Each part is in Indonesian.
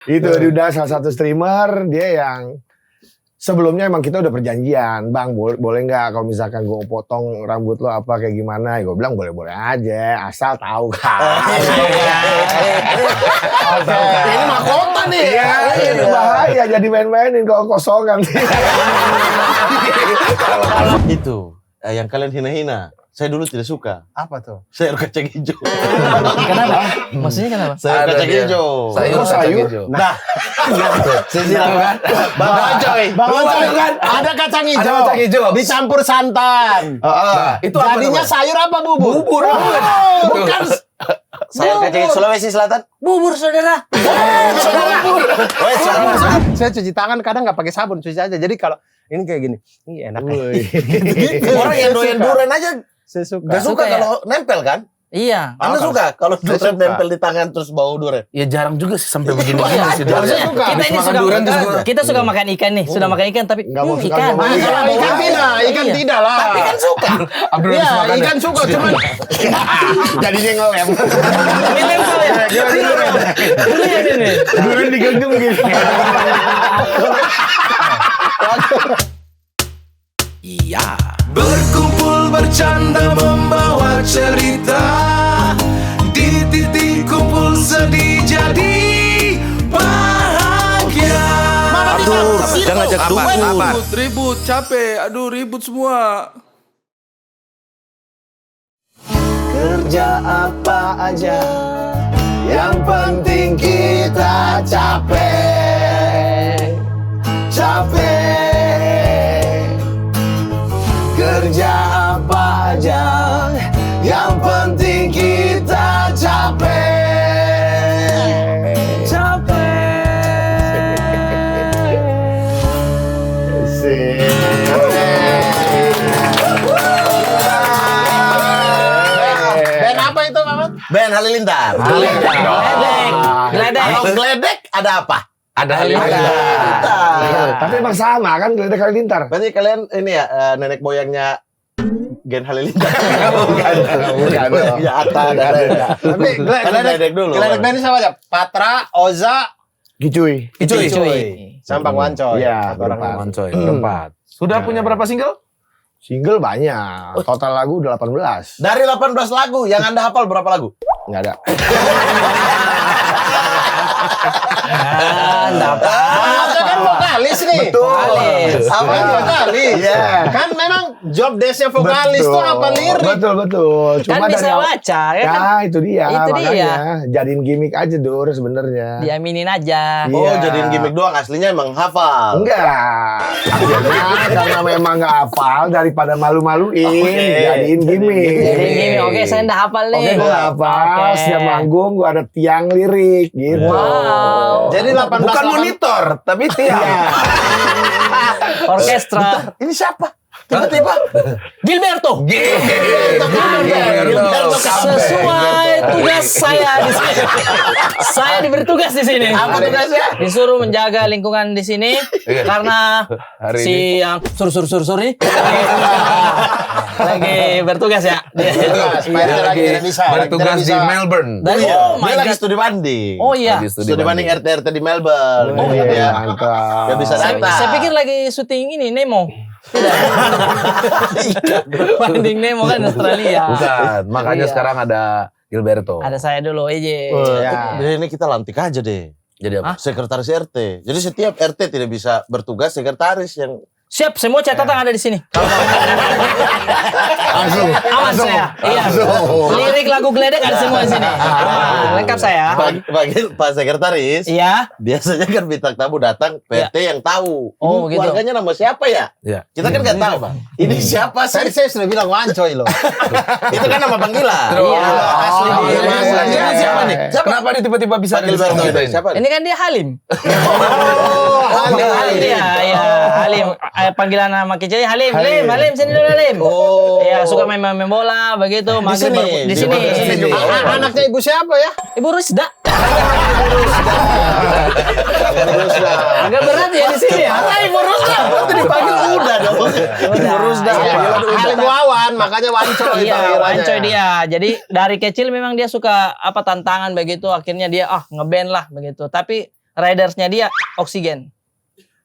Itu udah salah satu streamer dia yang sebelumnya emang kita udah perjanjian, Bang boleh nggak kalau misalkan gue potong rambut lo apa kayak gimana? Gue bilang boleh aja, asal tahu kan. Ini mahkota nih. Iya, ini bahaya jadi main-mainin kalau kosongan. Itu yang kalian hina-hina. Saya dulu tidak suka. Apa tuh? Sayur kacang hijau. Kenapa? Maksudnya kenapa? Sayur kacang hijau. Sayur. Nah, saya silakan. Bang Ocoy. Bang Ocoy kan ada kacang hijau. Ada kacang hijau. Dicampur santan. Itu apa Jadinya namanya? sayur apa bubur? Bubur. Bukan. Sayur kacang hijau Sulawesi Selatan. Bubur saudara. Saya cuci tangan kadang nggak pakai sabun, cuci aja. Jadi kalau ini kayak gini, ini enak. Orang yang doyan durian aja Saya suka. gak suka Suka ya? kalau nempel kan? Iya. Anda suka kalau durian suka. nempel di tangan terus bau durian? Ya jarang juga sih sampai begini sih. Saya suka. Kita ini makan suka durian terus gua- kita suka makan ikan nih, sudah makan ikan tapi Nggak mau suka ikan. sama ikan. Kalau ikan tidak, ikan Iya. tidak lah. Tapi kan suka. Iya, ikan suka cuman Jadinya ngelem. Ini nempel ya. Durian ini. Durian digenggam gitu. Iya. Berkumpul bercanda membawa cerita, di titik kumpul sedih jadi bahagia. Aduh, jangan ngajak duit. Ribut, capek. Aduh, ribut semua. Kerja apa aja, yang penting kita capek. Kerja apa aja, yang penting kita band apa itu, Mamat? Ben Halilintar. Geledek. Kalau geledek ada apa? Ada Halilintar. Tapi emang sama kan Geledek Halilintar. Berarti kalian ini ya nenek moyangnya Gen Halilintar. Bukan. Ya Atta dan Tapi geledek dulu. Geledek band ini sama aja. Patra, Oza, Gicuy. Cuy. Sampang Wancoy. Iya, Satu orang berempat. Mancoy, keempat. Sudah punya berapa single? Single banyak. Total lagu udah 18. Dari 18 lagu, yang Anda hafal berapa lagu? Nggak ada. Oza kan vokalis nih. Betul. Apa vokalis? Iya. Kan memang job desk-nya vokalis tuh apa lirik. Betul. Kan bisa baca ya kan. Ya, itu dia. Itu makanya. dia. Jadiin gimmick aja Dur sebenarnya. Diaminin aja. Iya. Oh, jadiin gimmick doang, aslinya emang hafal. Enggak. Akhirnya karena memang nggak hafal daripada malu-maluin, jadiin gimmick. Jadi gini, oke saya udah hafal nih. Oke, gue hafal. Oke. Setiap manggung gue ada tiang lirik gitu. Wow. Jadi 18 Bukan monitor, tapi tiang. Orkestra. Ini siapa? Tiba-tiba. Gilberto. Gilberto. Sesuai tugas saya di sini. Saya diberi tugas di sini. Apa tugasnya? Disuruh menjaga lingkungan di sini karena Hari si yang sur ini lagi bertugas ya. Lagi bertugas di Melbourne. Dan Iya, oh my dia lagi god. studi banding. Oh iya. Lagi Studi banding RT di Melbourne. Oh, Jadi dia mantap. dia bisa Saya, datang. saya pikir lagi syuting ini Nemo. Tidak. Banding Nemo kan Australia. Bukan, makanya Iya. sekarang ada Gilberto. Ada saya dulu aja. Jadi ini kita lantik aja deh. Jadi apa? Sekretaris RT. Jadi setiap RT tidak bisa bertugas sekretaris yang Siap, semua catatan ada di sini. Aman saya. Iya. Lirik lagu Geledek ada semua di sini. Nah, lengkap saya. bagi Pak Sekretaris. Iya. Biasanya kan bintang tamu datang PT yang tahu. Oh, Ini gitu. keluarganya nama siapa ya? Iya. Kita kan nggak tahu. Ini siapa Tadi sih? saya sudah bilang Wancoy loh. Itu kan nama panggilan. Iya. Asli Oh, dia. iya, Asli. iya, Siapa nih? Siapa? Kenapa dia tiba-tiba bisa Panggil ada di Berto kita itu. ini? Siapa? Ini kan dia Halim. Halim. Iya, iya. Halim. Panggilan nama kecilnya Halim. Halim, sini dulu Halim. Oh. Iya, suka main bola begitu. Maghrib sini. di sini. Di sini juga. Anaknya ibu siapa ya? Ibu Rusda. Agak berat ya di sini ya. Ibu Rusda. Berarti dipanggil udah dong. Ibu Rusda. Halim Wawan, makanya Wancoy. Iya, panggilannya. Wancoy dia. Jadi dari kecil memang dia suka apa tantangan begitu. Akhirnya dia ngeband lah begitu. Tapi ridersnya dia oksigen.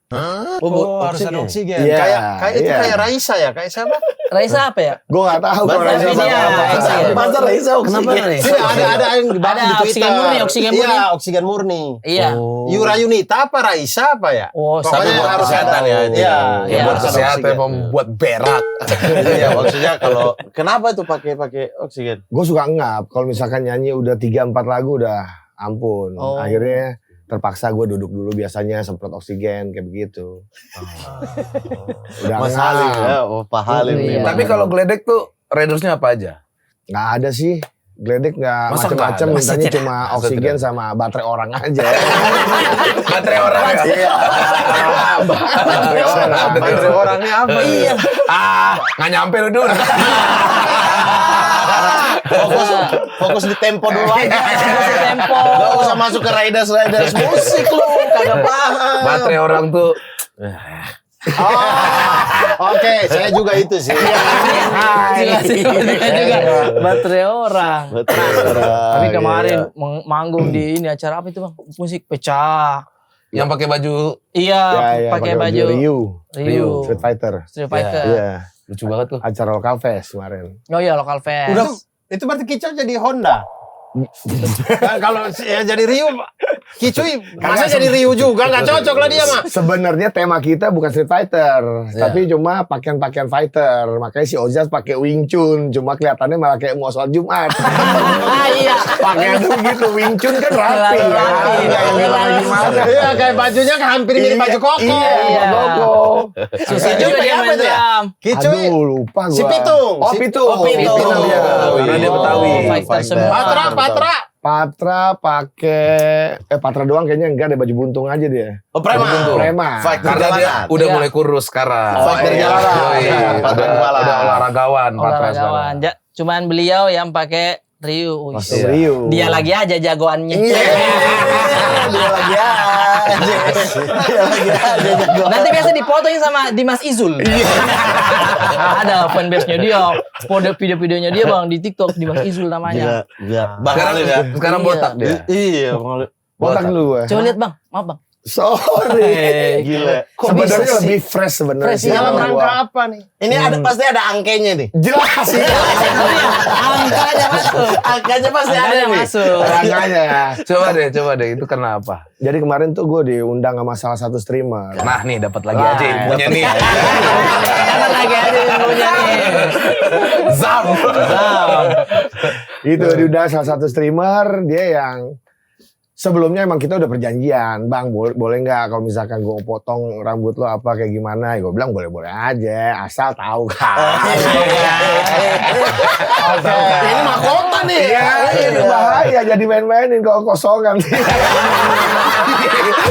Harus ada oksigen. Iya, Kayak itu iya. kayak Raisa ya, kayak siapa? Raisa apa ya? Gue gak tahu kalau Bahasa Raisa Indonesia, apa. oksigen. Bahasa Raisa oksigen. Tidak, ada yang dibahas Ada di Twitter. oksigen murni, oksigen murni. Iya, oksigen murni. Iya. Yura Yunita apa Raisa apa ya? Oh, Pokoknya buat harus kesehatan ada. ya, itu. Iya, Iya. Buat harus ada kesehatan, oksigen. membuat berak. Iya, maksudnya kalau kenapa itu pakai oksigen? Gue suka ngap. Kalau misalkan nyanyi udah 3-4 lagu udah ampun. Oh. Akhirnya terpaksa gue duduk dulu, biasanya semprot oksigen kayak begitu. Udah Mas ngap. Halim ya, Pak Halim Iya. nih. Tapi kalau geledek tuh ridersnya apa aja? Nggak ada sih. Geledek nggak Masa macam-macam, nggak ada? mintanya Masa cuma Masa oksigen tidak? sama baterai orang aja. Baterai orang ya? Iya. Baterai orang. Baterai orangnya apa? Iya. Nggak nyampe lu dulu. Fokus di tempo dulu aja. Fokus di tempo. Gak usah masuk ke riders musik lu, kagak paham. Baterai orang tuh Oke, saya juga itu sih. Juga baterai orang. Betul. Tapi kemarin manggung di ini acara apa itu bang? Musik pecah. yang pakai baju Iya, Ya, pakai baju Ryu. Ryu. Street Fighter. Street Fighter. Iya. lucu banget tuh. Acara Local Fest kemarin. Oh iya, lokal fest. Udah, itu berarti Kicau jadi Honda. Kan kalau ya jadi Ryu, Kicui masa jadi Ryu juga nggak cocok lah dia mah. Sebenarnya tema kita bukan Street Fighter, tapi cuma pakaian-pakaian fighter. Makanya si Ozaz pakai Wing Chun, cuma kelihatannya malah kayak mau sholat Jumat. Iya. Pakaian tuh gitu, Wing Chun kan rapi. Rapi, Gimana? Iya, kayak bajunya kan hampir mirip baju koko. Iya, koko. Susah juga dia apa main itu ya? drum. Kicui, Aduh, lupa gua. Si Pitung. Oh, Pitung. Oh, Pitung. dia. Karena dia Betawi. Fighter semua. Patra. Pakai Patra doang kayaknya enggak, ada baju buntung aja dia. Oh, preman. Preman. Fighter Karena dia jalanan. udah Iya. mulai kurus sekarang. Fighter Iya. jalanan. Yoi. Fighter jalanan. Udah olahragawan. Patra Olahragawan. sekarang. Cuman beliau yang pakai Ryu. Wih, Masuk Iya. Rio. dia lagi aja jagoannya. Dia lagi aja. Dia lagi aja. Nanti biasa dipotoin sama Dimas Izul. Ada fanbase-nya dia. Kode video-videonya dia bang di TikTok Dimas Izul namanya. Iya. Sekarang Iya. botak dia. Iya, Botak dulu gua. Coba lihat bang, maaf bang. Sorry. gila. Sebenarnya lebih fresh sebenarnya. Fresh, sih Dalam kalau rangka gua. apa nih? Ini ada pasti ada angkanya nih. Jelas sih. Angkanya masuk. Angkanya pasti ada Angkanya nih. masuk. Rangkanya. Coba deh, itu kenapa? Jadi kemarin tuh gue diundang sama salah satu streamer. Nah nih dapat lagi Wah, aja punya nih. Dapat lagi aja yang punya nih. Zam. Itu diundang salah satu streamer, dia yang sebelumnya emang kita udah perjanjian, bang boleh nggak kalau misalkan gue potong rambut lo apa kayak gimana? Gue bilang boleh-boleh aja, asal tahu kan. Ini mahkota nih. Iya, ini bahaya jadi main-mainin kalau kosongan.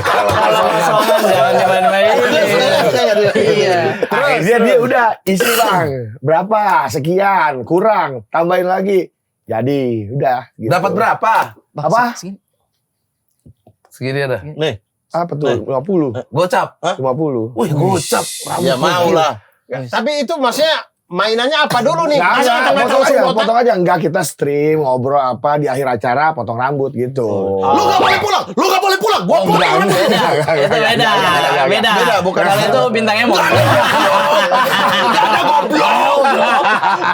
Kalau kosongan jangan dimain-mainin. Iya. Akhirnya dia udah isi bang, berapa? Sekian, kurang, tambahin lagi. Jadi udah. Gitu. Dapat berapa? Apa? Segini ada. Nih, Apa tuh? 50. Gocap. 50. Wih, gocap. ya mau lah. Tapi itu maksudnya mainannya apa dulu nih? Nggak, Masa potong langsung aja, botak? potong aja. Enggak, kita stream, ngobrol apa, di akhir acara potong rambut gitu. Lu gak boleh pulang. Lu gak boleh pulang. Gua pulang. Beda. Itu beda. Beda. Beda, bukan. Kalau itu bintangnya mau.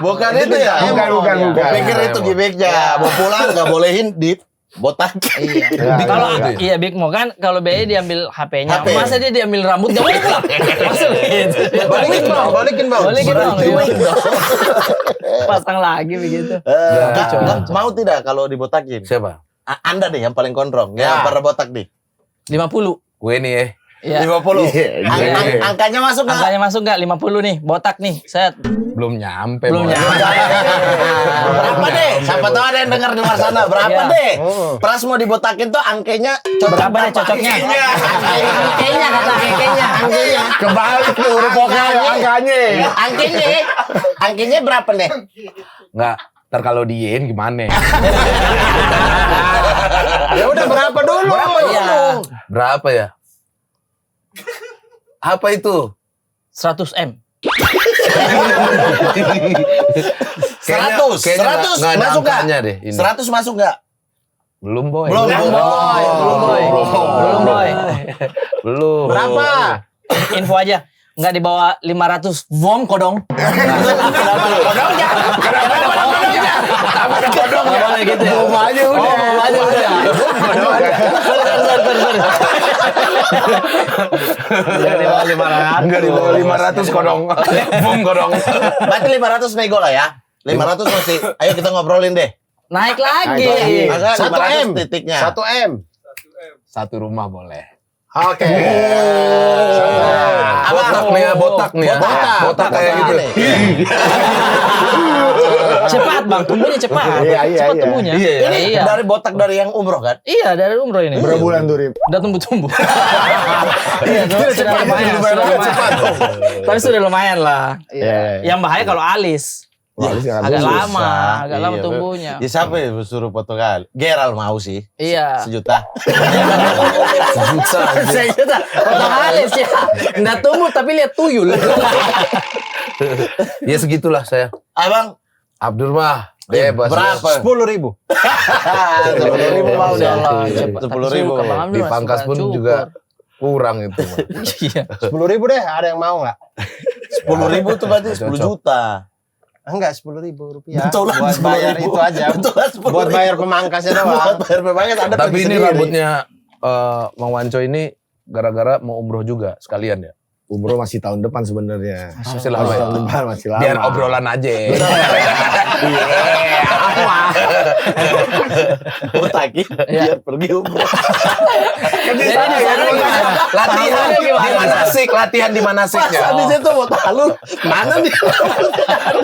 Bukan itu ya. Bukan. Gua pikir itu gimmicknya. Mau pulang gak bolehin di botak. Iya. Ya, Kalau ya. iya Big Mo kan kalau BE diambil HP-nya. HP. Masa dia diambil rambut enggak boleh pulang. Maksud gitu. Balikin bang. Balikin dong. Iya. Pasang lagi begitu. Mau tidak kalau dibotakin? Siapa? Anda deh yang paling gondrong. Yang pernah botak nih. 50. Gue nih ya. Iya. 50. Angkanya masuk gak? Angkanya masuk enggak? 50 nih, botak nih. Set. Belum nyampe. Belum Bang. nyampe. Berapa deh? Siapa tahu ada yang dengar di luar sana. Berapa Iya. deh? Pras mau dibotakin tuh angkanya cocok Berapa nih cocoknya? Angkanya kata angkanya. Angkanya. Kebalik tuh huruf vokalnya, angkanya. Angkanya berapa nih? Enggak. Ntar kalau diein gimana? Ya udah berapa dulu? Iya. Berapa ya? Apa itu? 100 M. 100 kayaknya nggak ada masuk gak? angkanya deh ini. 100 masuk gak? Belum boy. Belum, Boy. Belum. Berapa? Info aja. Nggak di bawah 500 vom kodong. Kodong Nggak boleh gitu ya. Bom aja udah. Bom aja udah. Nggak di bawah 500. Enggak di bawah 500 kodong. Bom kodong. Berarti 500 nego lah ya. 500 masih. Ayo kita ngobrolin deh. Naik lagi. Masa 1 M 500 titiknya. 1 M. Satu rumah boleh. Oke. Botak nih ya. Botak kayak gitu. Cepat bang, tumbuhnya cepat. Iya. Cepat tumbuhnya. Ini Iya. dari botak dari yang umroh kan? Iya dari umroh ini. Berapa bulan tuh, Rip? Udah tumbuh-tumbuh. Iya, sudah lumayan. Tapi sudah lumayan lah. Iya. Yang bahaya kalau alis. Wah, ini sangat Agak bagus. lama, agak lama Iya, tumbuhnya. Ya siapa yang suruh foto kali? Geral mau sih. Iya. 1 juta. Sejuta. Potong alis ya. Nggak tumbuh tapi lihat tuyul. Ya segitulah saya. Abang Abdur mah bebas. berapa? 10.000. 10.000 mau Ya deh. Allah, cepat. 10.000. Suka, Bang Abdul masih Dipangkas suka pun cukur. juga kurang itu mah. Iya. 10.000 deh, ada yang mau nggak? 10.000 tuh berarti 10 juta. Enggak, 10.000 rupiah. Betulan Buat bayar 10.000. itu aja. Betulan 10.000. Buat bayar pemangkasnya doang. Buat bayar pemangkas ada Tapi pergi ini sendiri. rambutnya Mang Wanco ini gara-gara mau umroh juga sekalian ya. Umroh masih tahun depan sebenarnya. Masih lama ya. Tahun depan masih lama. Biar obrolan aja. botakin biar pergi umroh. Jadi di sana gimana? Latihan di manasik, latihan di manasiknya. Pas di situ mau talu. Mana dia?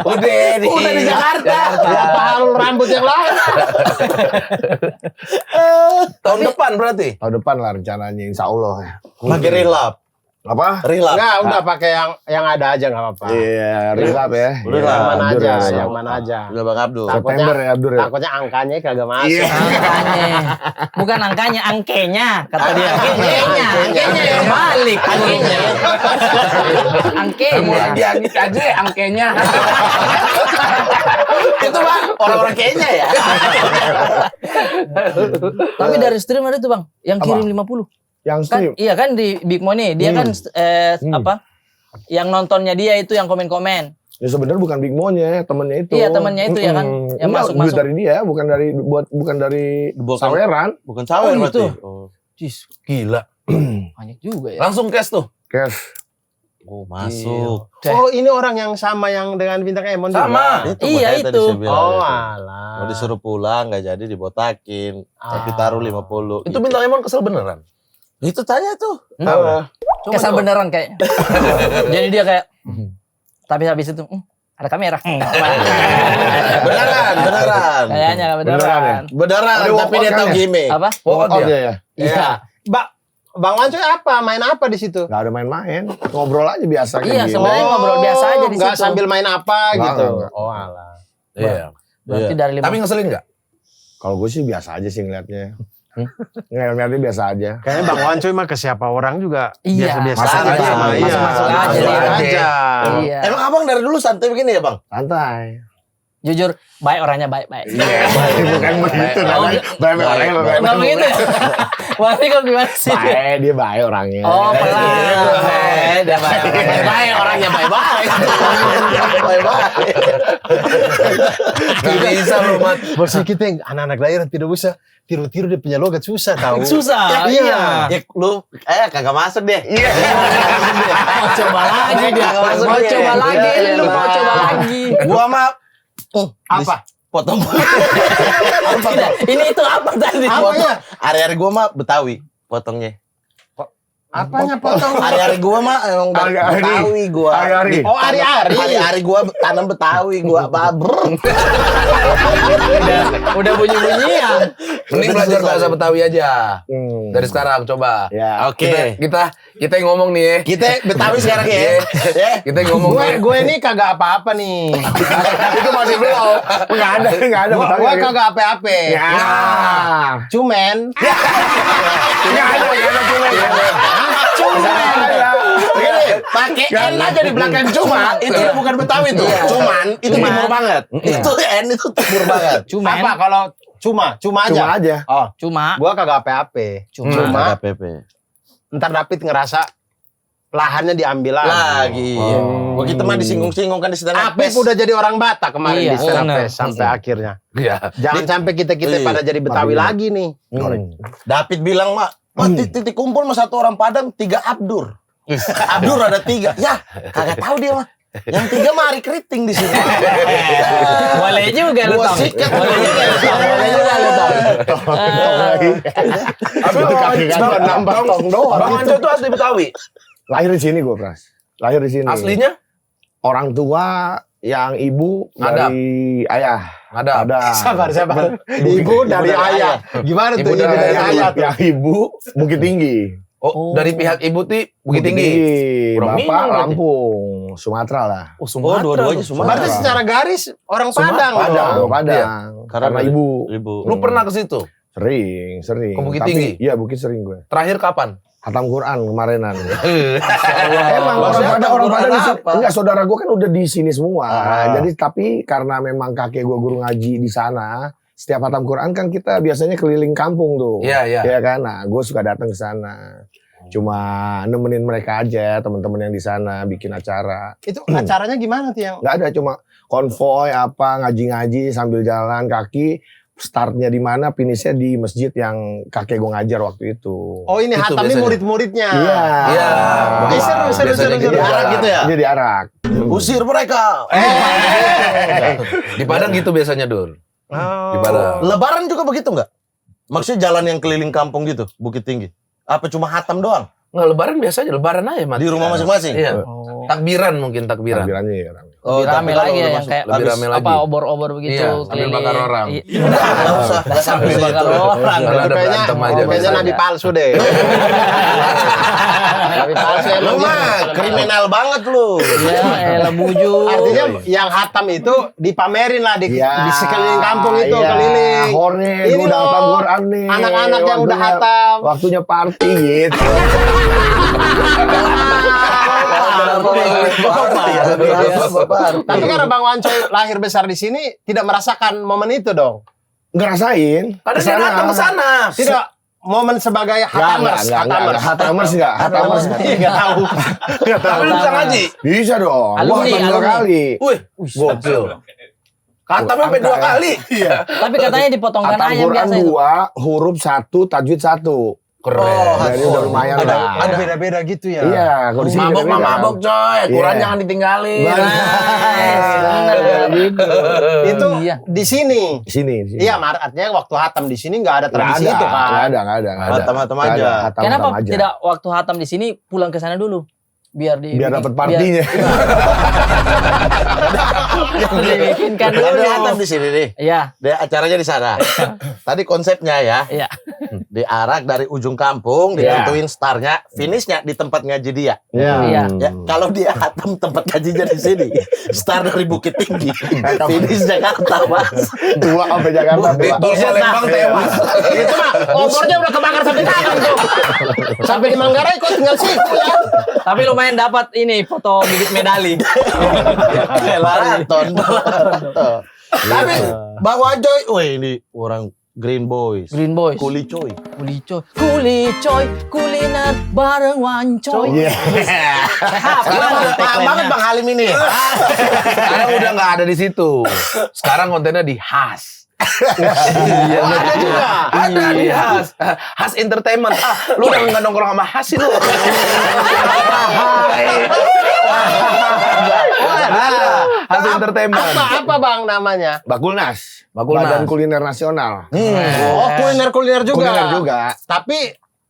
Udah di Jakarta. Apa halul rambut yang lain? Tahun depan berarti. Tahun depan lah rencananya, insya Allah. Pakai relap. Apa? Relap. Enggak, udah pakai yang ada aja enggak apa-apa. Iya, relap ya. Udah Yang lah. mana Abdur aja, ya, yang mana aja. Udah Bang Abdul. September ya, Abdur ya. Takutnya angkanya kagak masuk. Iya. Angkanya. Bukan angkanya, angkenya. Kata dia. Angkenya. Angkenya yang balik. Angkenya. Angkenya. Diangit aja angkenya. Itu Bang, orang-orang Kenya ya. Tapi dari streamer itu bang, yang kirim 50. Yang Kan, stream. iya kan di Big Money, dia kan apa? Yang nontonnya dia itu yang komen-komen. Ya sebenarnya bukan Big Mo-nya, temennya itu. Iya, temennya itu ya kan, yang Enggak, masuk-masuk. duit dari dia, bukan dari Bukan. saweran. Bukan sawer Oh, berarti. gitu. Oh. Jis, gila. Banyak juga ya. Langsung cash tuh. Cash. Oh, masuk. Oh, ini orang yang sama yang dengan bintang Emon Sama. juga. Iya, makanya tadi itu. saya bilang Oh, itu. alah. Mau disuruh pulang nggak jadi dibotakin, tapi taruh 50. Itu bintang Emon kesel beneran. Itu tanya tuh. Kesal beneran kayak. Jadi dia kayak tapi habis itu ada kamera. Beneran. Kayaknya beneran. Beneran, Ada tapi dia tahu walkout-nya. gimmick. Apa? Oh, dia. dia ya. Iya. Bang Wanco apa? Main apa di situ? Gak ada main-main, ngobrol aja biasa kayak Iya, gini. sebenarnya ngobrol biasa aja di Nggak situ. sambil main apa Nggak, gitu. nggak. Oh, alah. Iya. Berarti Iya. dari 5. Tapi ngeselin nggak? Kalau gue sih biasa aja sih ngeliatnya. Ngeliatnya biasa aja. Kayaknya Bang Wanco mah ke siapa orang juga Iya. biasa-biasa Masuk aja. aja, Iya. masuk aja, Masuk iya. aja. Iya. Emang abang dari dulu santai begini ya bang? Santai. Jujur, baik orangnya baik-baik. Iya, bukan begitu. Baik. Baik orangnya Enggak begitu ya? Wah, ini kok gimana sih? Baik, dia baik orangnya. Oh, pelan. Dia baik. Baik orangnya baik-baik. Baik-baik. Gak bisa lu, Mat. Maksudnya kita yang anak-anak daerah tidak bisa tiru-tiru dia punya logat susah tahu. Susah. Iya. Ya lu kagak masuk deh. Iya. Mau coba lagi dia. Nggak masuk Mau dia. coba lagi. Iya, Lu mau iya. coba lagi. Gua mah Apa? potong. Tidak, ini itu apa tadi? Apanya? Hari-hari gua mah Betawi potongnya. Apanya potong? Hari-hari gua mah emang Hari-hari. Betawi gua. Hari-hari. Oh, hari-hari. Hari-hari gua tanam Betawi gua babreng. Udah bunyi-bunyian. Mending belajar bahasa Betawi aja. Hmm. Dari sekarang coba. Ya. Oke. Kita yang ngomong nih ya. Kita Betawi sekarang ya. Ya. Kita yang ngomong. Gue ini kagak apa-apa nih. Itu masih belum. Enggak ada. Gue kagak apa-apa. Ya. Cuman Enggak ada Begini, pakai N aja di belakang cuma itu bukan Betawi tuh. Cuman itu timur banget. Itu N itu timur banget. Cuman apa kalau Cuma Cuma aja. aja. Oh, Cuma gua kagak apa-apa. Cuma KPP. ntar David ngerasa lahannya diambil Lagi. Oh, kita mah disinggung-singgung kan di stand up Apip fest. udah jadi orang Batak kemarin Iya, di stand up bener. fest sampai akhirnya. Iya. Jangan sampai kita Iya. pada jadi Betawi Iya. lagi nih. David bilang, Mak, titik kumpul sama satu orang Padang, 3 Abdur. Abdur ada 3. Ya, kagak tahu dia mah. Yang 3 mah Ari Keriting di sini. boleh juga lu Gua Tong. sikat. Boleh juga lu Tong. Boleh juga lu Tong. Tapi nambah tong doang. Bang Wanco tuh asli Betawi. Lahir di sini gue, Pras. Lahir di sini. Aslinya? Orang tua yang ibu Ada. dari ayah. Ada. Sabar. Ibu dari ayah. Gimana tuh Ibu ibu dari dari ayah. ayah tuh? Yang ibu Bukit Tinggi. Oh, dari pihak ibu ti Bukit Tinggi. Kurang Bapak Minang berarti. Lampung, Sumatera lah. Oh, Sumatera. dua-duanya tuh. Sumatera. Berarti secara garis orang Sumatera. Padang. dong. Padang. Karena ibu. Ibu. Lu pernah ke situ? Sering. Ke Bukit Tapi, Tinggi? Iya, Bukit sering gue. Terakhir kapan? Hatam Quran kemarinan. Maksudnya Emang orang Padang Hatam Quran di sini. apa? Enggak, saudara gue kan udah di sini semua. Ah. Jadi tapi karena memang kakek gue guru ngaji di sana, setiap Hatam Quran kan kita biasanya keliling kampung tuh. Iya, iya. Iya kan? Nah, gue suka datang ke sana. Cuma nemenin mereka aja, teman-teman yang di sana bikin acara. Itu acaranya gimana tuh yang? Nggak ada, cuma konvoy apa ngaji-ngaji sambil jalan kaki. Startnya di mana, finishnya di masjid yang kakek gue ngajar waktu itu. Oh ini Itu hatamnya biasanya. murid-muridnya. Iya. Iya. Oke, seru. Biasanya gitu. Diarak gitu ya? Dia diarak. Usir mereka. Di Padang gitu biasanya, Dur. Di Padang. Lebaran juga begitu nggak? Maksudnya jalan yang keliling kampung gitu, Bukit Tinggi. Apa cuma hatam doang? Nggak, lebaran biasa aja, lebaran aja, Mat. Di rumah masing-masing? Iya. Oh. Takbiran mungkin, takbiran. Takbirannya ya. Rame. Oh, Lebih rame tapi kalau lagi udah ya, yang masuk- kayak lebih habis- rame lagi. apa obor-obor begitu Iya, sambil keliling. bakar orang. Iya. Nggak usah, nggak sampai Sambil bakar situ. orang. Kalau ada Kayaknya berantem aja kayaknya biasanya. nabi palsu deh. Nabi palsu Lu emang mah gitu. kriminal banget lu. Ya, elah bujur. Artinya yang hatam itu dipamerin lah di Ya, sekeliling kampung itu iya. keliling. Horne, Ini gue udah loh, hatam Quran nih. anak-anak yang udah Waktunya- hatam. Waktunya party gitu. Tapi karena Bang Wancoy lahir besar di sini tidak merasakan momen itu dong. Ngerasain. Karena dia datang ke sana. Tidak momen sebagai hatamers. Hatamers enggak. Hatamers Enggak tahu. Tapi lu bisa ngaji. bisa dong. Gua Alumni, hatam 2 alumni. kali. Wih, gokil. Kata sampai 2 kali. Iya. Tapi katanya dipotongkan Hatam ayam Quran biasa itu. 2, huruf 1, tajwid 1. Keren. Jadi udah lumayan lah. Ada beda-beda gitu ya. Iya, kalau di sini Mabok mah beda-beda. mabok, coy. Quran Iya. jangan ditinggalin. Benar. Gitu. Itu Iya. di sini. Di sini. Iya, artinya waktu hatam di sini nggak ada Nggak tradisi ada, itu kan. nggak ada. Hatam-hatam Nggak ada, aja. hatam-hatam Kenapa aja. tidak waktu hatam di sini pulang ke sana dulu? Biar dapat partinya. Dibikinkan Kan dulu. dia hatam di sini nih. Iya, Dia acaranya di sana. Tadi konsepnya ya, iya. diarak dari ujung kampung, Iya. ditentuin startnya, finishnya di tempat ngaji dia. Iya. Ya, kalau dia hatam tempat ngajinya di sini, start dari Bukit Tinggi, finish Jakarta, Mas. 2 sampai Jakarta. Di tol Palembang tewas. Itu mah obornya udah kebakar sampai tangan tuh. Sampai di Manggarai kok tinggal situ ya. Tapi lumayan dapat ini foto bibit medali. Maraton. Tapi Bang Wancoy, wih ini orang Green Boys. Green Boys. Kuli coy. Kulicoy, kuliner bareng Wancoy. Iya. Sekarang paham banget Bang Halim ini. Sekarang udah nggak ada di situ. Sekarang kontennya di Has. Iya, Ada juga. Ada di Has. Has Entertainment. Lu udah nggak nongkrong sama Has sih lu. Has Entertainment. Apa Bang namanya? Bakulnas. Bakulnas. Badan Kuliner Nasional. Oh, kuliner-kuliner juga. Kuliner juga. Tapi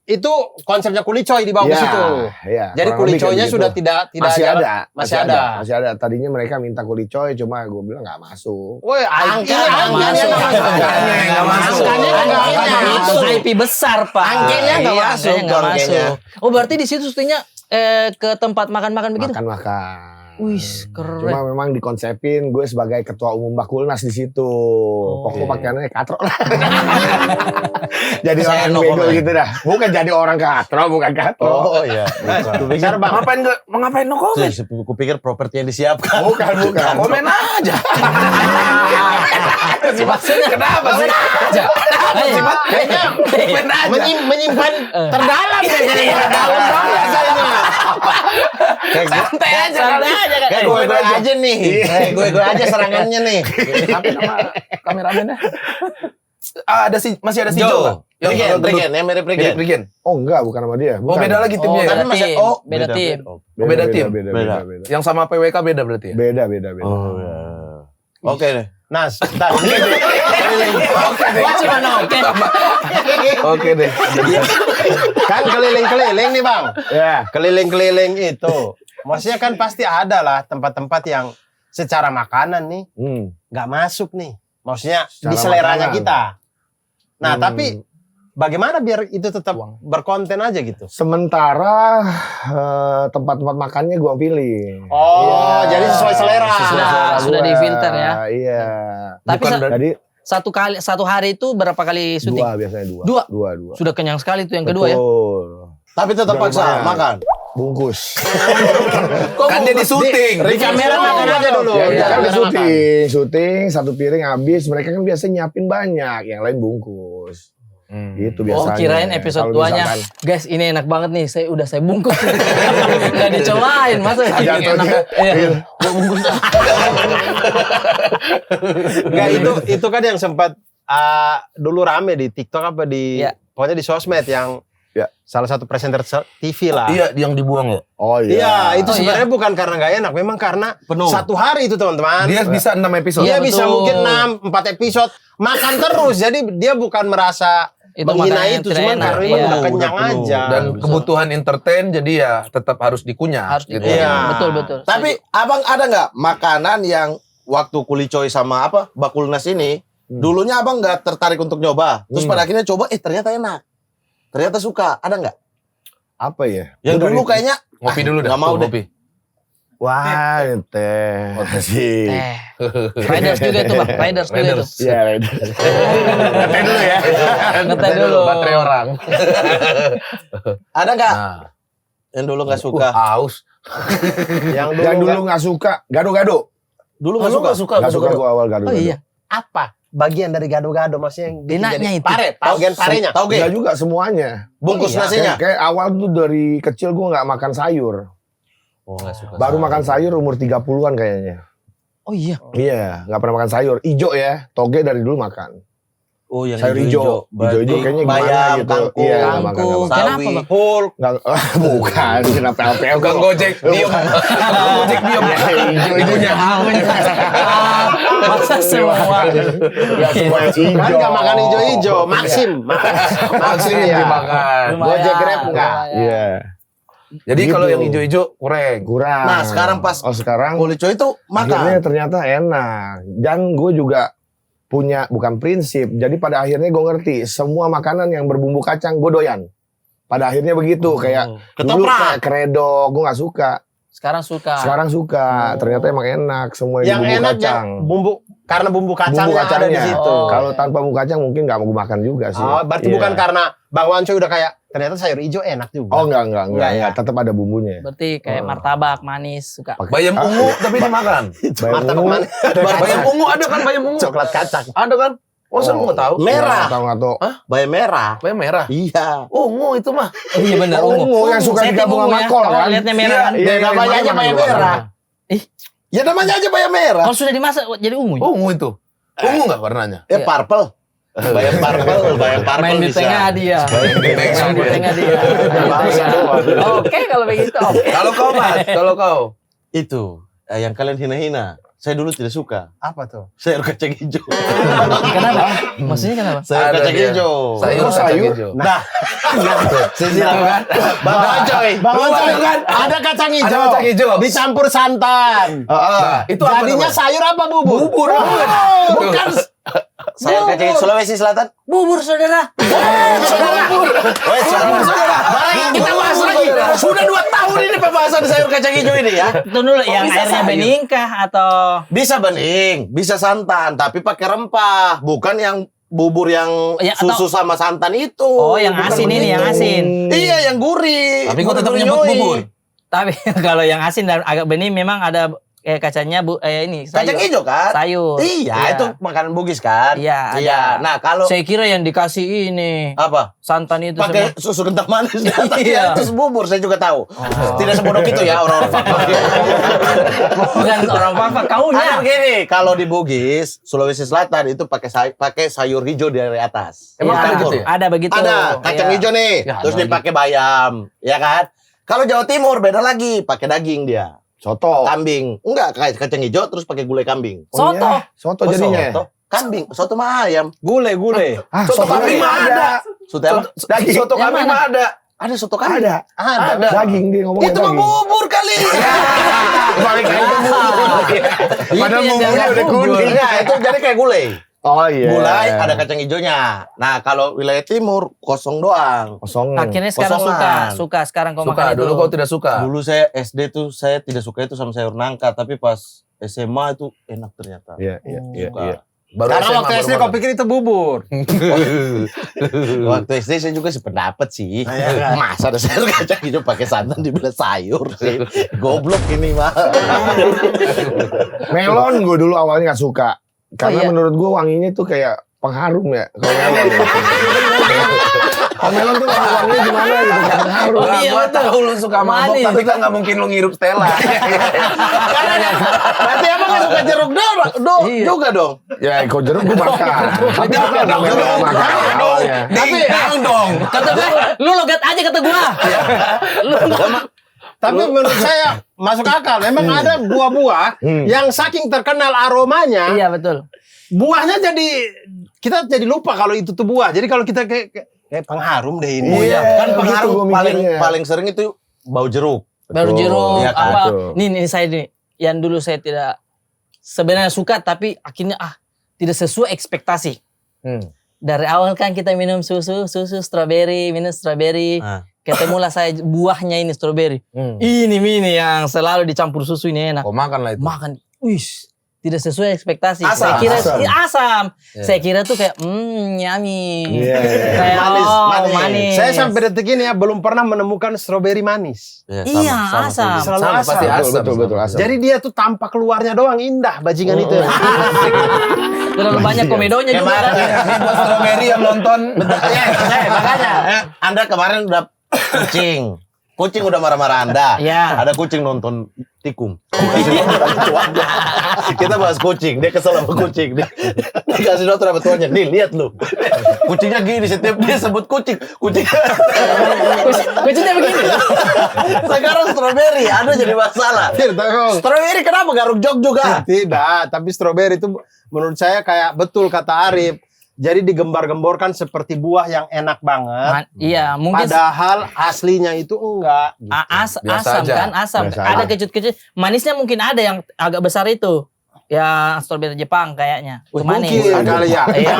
itu konsepnya kulicoy di bawah Iya, situ. iya. Jadi Kurang lebih kulicoynya kayak sudah gitu. tidak masih jalan. ada, Masih ada. masih ada. Tadinya mereka minta kulicoy, cuma gue bilang nggak masuk. Woi, Angkanya angkanya nggak masuk. Angkanya nggak Itu masuk. IP besar, Pak. Angkanya nggak Iya, masuk, angkanya nggak angkanya. masuk. Oh, berarti di situ syutingnya ke tempat makan-makan begitu? Makan-makan. Wih, keren. Cuma memang dikonsepin gue sebagai ketua umum Bakulnas di situ. Pokoknya pakaiannya katro lah. Jadi Saya orang no bego comment. gitu dah. Bukan jadi orang katro, bukan katro. Oh iya. Bicara Bang. Ngapain no komen? Kupikir properti yang disiapkan. Bukan. Komen aja. Maksudnya Kenapa sih? Kayaknya Komen aja. menyimpan terdalam deh. Dalam banget saya. santai aja. Kayak gue aja nih. Gue aja serangannya nih. Apa nama kameramennya? Masih ada si Jo nggak? Prigen, yang mirip Prigen. Prigen. Oh enggak, bukan sama dia. Oh Bukan. beda lagi timnya ya? tapi beda masih- tim. oh, Beda tim. Beda tim. Beda. Yang sama PWK beda berarti ya? Beda. Oh iya. Oke deh. Nas, bentar. Gua cuma oke. Oke deh. Kan keliling-keliling nih Bang. Ya. Keliling-keliling itu. Maksudnya kan pasti ada lah tempat-tempat yang secara makanan nih nggak masuk nih. Maksudnya Secara di seleranya makanan. kita. Nah tapi bagaimana biar itu tetap berkonten aja gitu? Sementara tempat-tempat makannya gua pilih. Oh, jadi sesuai selera. Sudah gua. difilter ya. Iya. Tapi Jadi satu hari itu berapa kali syuting? dua biasanya Dua? Dua. Sudah kenyang sekali tuh yang kedua ya. Betul. Tapi tetap Udah paksa lumayan. makan. Bungkus. Kan dia di syuting. Di kamera makan aja dulu. Ya, Di kan kamera udah makan. syuting satu piring habis. Mereka kan biasanya nyiapin banyak, yang lain bungkus. Gitu Oh biasanya. kirain episode Kalau 2-nya misalkan guys ini enak banget nih saya bungkus. Nggak dicobain masa ada ini tuh enak. dia. Iya. Gua bungkus. Enggak itu kan yang sempat dulu rame di TikTok apa di Iya. pokoknya di sosmed yang Iya. salah satu presenter TV lah. Iya, yang dibuang ya. Oh Iya, iya. itu Oh, sebenarnya bukan karena nggak enak, memang karena Penuh. satu hari itu teman-teman. Dia bisa 6 episode. Dia Iya, bisa betul. mungkin 4 episode makan terus. Jadi dia bukan merasa Itu menghina makanan itu, yang cuman tidak karena enak, memang iya. udah kenyang Udah penuh. aja. Dan kebutuhan entertain jadi ya tetap harus dikunyah. Harus gitu. dikunyah. Iya. Betul. Tapi abang ada nggak makanan yang waktu Kulicoy sama apa Bakulnas ini dulunya abang nggak tertarik untuk nyoba, terus pada akhirnya coba, ternyata enak, ternyata suka, ada nggak? Apa ya? Yang Bukan dulu itu. kayaknya Ngopi dulu dah. nggak mau tuh, deh. ngopi. Wah, teh. Asik. Riders juga itu bang. Riders juga itu. Riders. Iya, ngeteh dulu ya. Ngeteh dulu. Baterai orang. ada nggak Nah, yang dulu nggak suka? haus. Yang dulu nggak suka, gado-gado. Dulu Oh, nggak lu suka? nggak suka? Nggak suka gua awal Oh gado-gado. iya. apa? Bagian dari gado-gado maksudnya yang bikin Enaknya jadi itu. pare, bagian parenya. Tahu Enggak gak? juga semuanya. Bungkus Oh, iya. nasinya. Kayak awal tuh dari kecil gua nggak makan sayur. Oh nggak suka. Baru makan sayur umur 30-an kayaknya. Oh iya. Iya, nggak pernah makan sayur. Ijo ya, toge dari dulu makan. Oh yang Sayur hijau. Hijau-hijau kayaknya gimana bayam, gitu. kangkung, Iya, nggak makan, kangkung. nggak makan. Kenapa, sawi, Bang? pul. Nggak, bukan, kenapa LPL Tukang gojek diem. Tukang gojek diem. Ijo-ijonya. Masa semua. Nggak semua yang Kan hijau. nggak makan hijau-hijau, Maxim. Masih ya. dimakan. Gojek Grab enggak? Iya, Jadi Gitu. kalau yang hijau-hijau kurang. kurang. Nah, sekarang pas sekarang Kulicoy itu akhirnya makan. ternyata enak. Dan gue juga punya bukan prinsip. Jadi pada akhirnya gue ngerti semua makanan yang berbumbu kacang gue doyan. Pada akhirnya begitu kayak dulu Ketoprak. kayak kredo gue nggak suka. Sekarang suka. Sekarang suka. Ternyata emang enak semua Yang bumbu enak kacang. bumbu karena bumbu kacangnya ada di kacangnya. situ. Oh. Kalau tanpa bumbu kacang mungkin nggak mau gue makan juga sih. Oh, berarti Iya. bukan karena Bang Wanco udah kayak ternyata sayur hijau enak juga. Oh enggak Enggak ya? Tetap ada bumbunya. Berarti kayak martabak manis suka. Bayam ungu tapi dimakan. Martabak mana? Bayam ungu ada kan bayam ungu? Coklat kacang. Ada kan? Oh, saya nggak tahu. Merah. Nggak tahu. Bayam merah. Bayam merah. Iya. Ungu itu mah. Iya benar Ungu yang suka Setting digabung ungu sama ya. kol Kalau kan? lihatnya merah kan. Iya, namanya aja bayam merah. Ya namanya aja bayam merah. Kalau sudah dimasak jadi ungu. Ungu itu. Ungu nggak warnanya? Ya purple. Bayam purple, bayam purple Main di bisa. tengah dia. Main di tengah dia. Oke kalau begitu. Oke. Kalau kau Mas, kalau kau. Itu yang kalian hina-hina. Saya dulu tidak suka. Apa tuh? Sayur kacang hijau. Kenapa? Maksudnya kenapa? Sayur Ada kacang dia. hijau. Sayur Oh, kacang sayur. hijau. Nah, saya silakan kan. Bang Wancoy. Bang Wanco kan ada kacang hijau. Ada kacang hijau. Dicampur santan. Itu apa Jadinya namanya? sayur apa bubur? Bubur. Bukan. Sayur kacang hijau Sulawesi Selatan. Bubur saudara. Woi, saudara. Barang yang kita bahas lagi. Sudah 2 tahun ini pembahasan. pembahasan sayur kacang hijau ini ya. Itu dulu yang bisa airnya sayur? bening kah atau Bisa bening, bisa santan, tapi pakai rempah, bukan yang bubur yang Ya, susu sama santan itu. oh yang Bukan asin ini, begitu. yang asin. Iya, yang gurih. Tapi kok tetap Gurih nyebut nyoi. bubur? Tapi kalau yang asin dan agak bening memang ada kacangnya ini Kacang hijau kan? sayur. Iya, itu makanan Bugis kan? Iya, Iya. ada. Nah, kalau Saya kira yang dikasih ini apa? santan itu Pakai semua. susu kental manis di atasnya, Iya. itu bubur, saya juga tahu. Tidak sebodoh itu ya orang-orang fakir. Bukan orang apa kaunya. Ada begini, kalau di Bugis, Sulawesi Selatan itu pakai sayur hijau dari atas. Emang Iya, ada gitu ya? Ada begitu. Ada kacang Iya. hijau nih, Ya, terus ada dipakai bayam, ya kan? Kalau Jawa Timur beda lagi, pakai daging dia. Soto. Kambing. Enggak, kacang hijau terus pakai gulai kambing. Oh, Soto. iya. Soto Oh, jadinya. soto. Kambing, soto mah ayam. Gule. Ah, Soto kambing mah ada. Soto apa? Daging. Soto Yang kambing mana? mah ada. Ada soto kambing. Ada. Ada. Daging dia ngomongnya Itu mah daging. bubur kali. Balik lagi ke bubur. Padahal yang bumbunya dianggap udah bubur. kuning. Iya, itu jadi kayak gulai. Oh iya. Gulai ada kacang hijaunya. Nah, kalau wilayah timur kosong doang. Kosong. Akhirnya sekarang Kosongan. suka sekarang kau Suka, makan itu. dulu kau tidak suka. Dulu saya SD tuh saya tidak suka itu sama sayur nangka, tapi pas SMA itu enak ternyata. Iya, iya, iya. Suka. iya. Baru Karena SMA waktu baru SD kau makan. pikir itu bubur. Waktu SD saya juga sependapat sih. Iya kan? Masa ada sayur kacang hijau pakai santan dibilang sayur sih. Goblok ini mah. Melon gue dulu awalnya gak suka. Karena iya? menurut gue wanginya tuh kayak pengharum ya. Kalau melon. Kalau melon tuh wanginya gimana gitu. Kayak pengharum. Lah, Iya, gua betul. tahu lu suka mabok, Manis. tapi kan nggak mungkin lu ngirup Stella. Berarti abang gak suka jeruk Iya. juga dong. Ya kok jeruk gue makan. Tapi kan gak melon makan awalnya. Tapi dong. Kata gua, lu logat aja kata gua. Lu Tapi menurut saya masuk akal. Memang ada buah-buah yang saking terkenal aromanya, Iya betul. buahnya jadi kita jadi lupa kalau itu tuh buah. Jadi kalau kita kayak pengharum deh ini. Iya, Kan gitu pengaruh gua paling mikirnya. paling sering itu bau jeruk. Baru Betul. jeruk Iya kan? apa? Betul. Nih saya nih yang dulu saya tidak sebenarnya suka tapi akhirnya tidak sesuai ekspektasi. Dari awal kan kita minum susu strawberry, minum strawberry. Ah. Ketemulah saya buahnya ini strawberry. Ini yang selalu dicampur susu ini enak. Kau makan lah itu. Makan, wis tidak sesuai ekspektasi. Asam. Saya kira Asam. asam. Iya. Saya kira tuh kayak yummy. Iya. Kayak Manis, manis. manis. Saya sampai detik ini ya belum pernah menemukan strawberry manis. Iya, asam. Selalu Sama, asam. pasti asam. Betul asam. Jadi dia tuh tampak keluarnya doang indah bajingan itu. Terlalu banyak komedonya juga Kemarin kan. Ini buat strawberry yang nonton. makanya Anda kemarin udah kucing. Kucing udah marah-marah Anda. Iya. Ada kucing nonton tikung. Dikasih nonton sama tuannya. Kita bahas kucing, dia kesel sama kucing. Dikasih nonton sama tuannya. Nih, lihat lu. Kucingnya gini, setiap dia sebut kucing. Kucing. Kucingnya begini. Sekarang strawberry, ada jadi masalah. Tidak, Strawberry kenapa garuk jok juga? tidak, tapi strawberry itu menurut saya kayak betul kata Arif. Jadi digembar-gemborkan seperti buah yang enak banget. Iya, mungkin Padahal aslinya itu enggak. Gitu. Biasa asam aja. kan, asam. Biasa Ada aja. kecut-kecut. Manisnya mungkin ada yang agak besar itu. Ya strawberry Jepang kayaknya. Itu manis. Mungkin kali ya. Iya.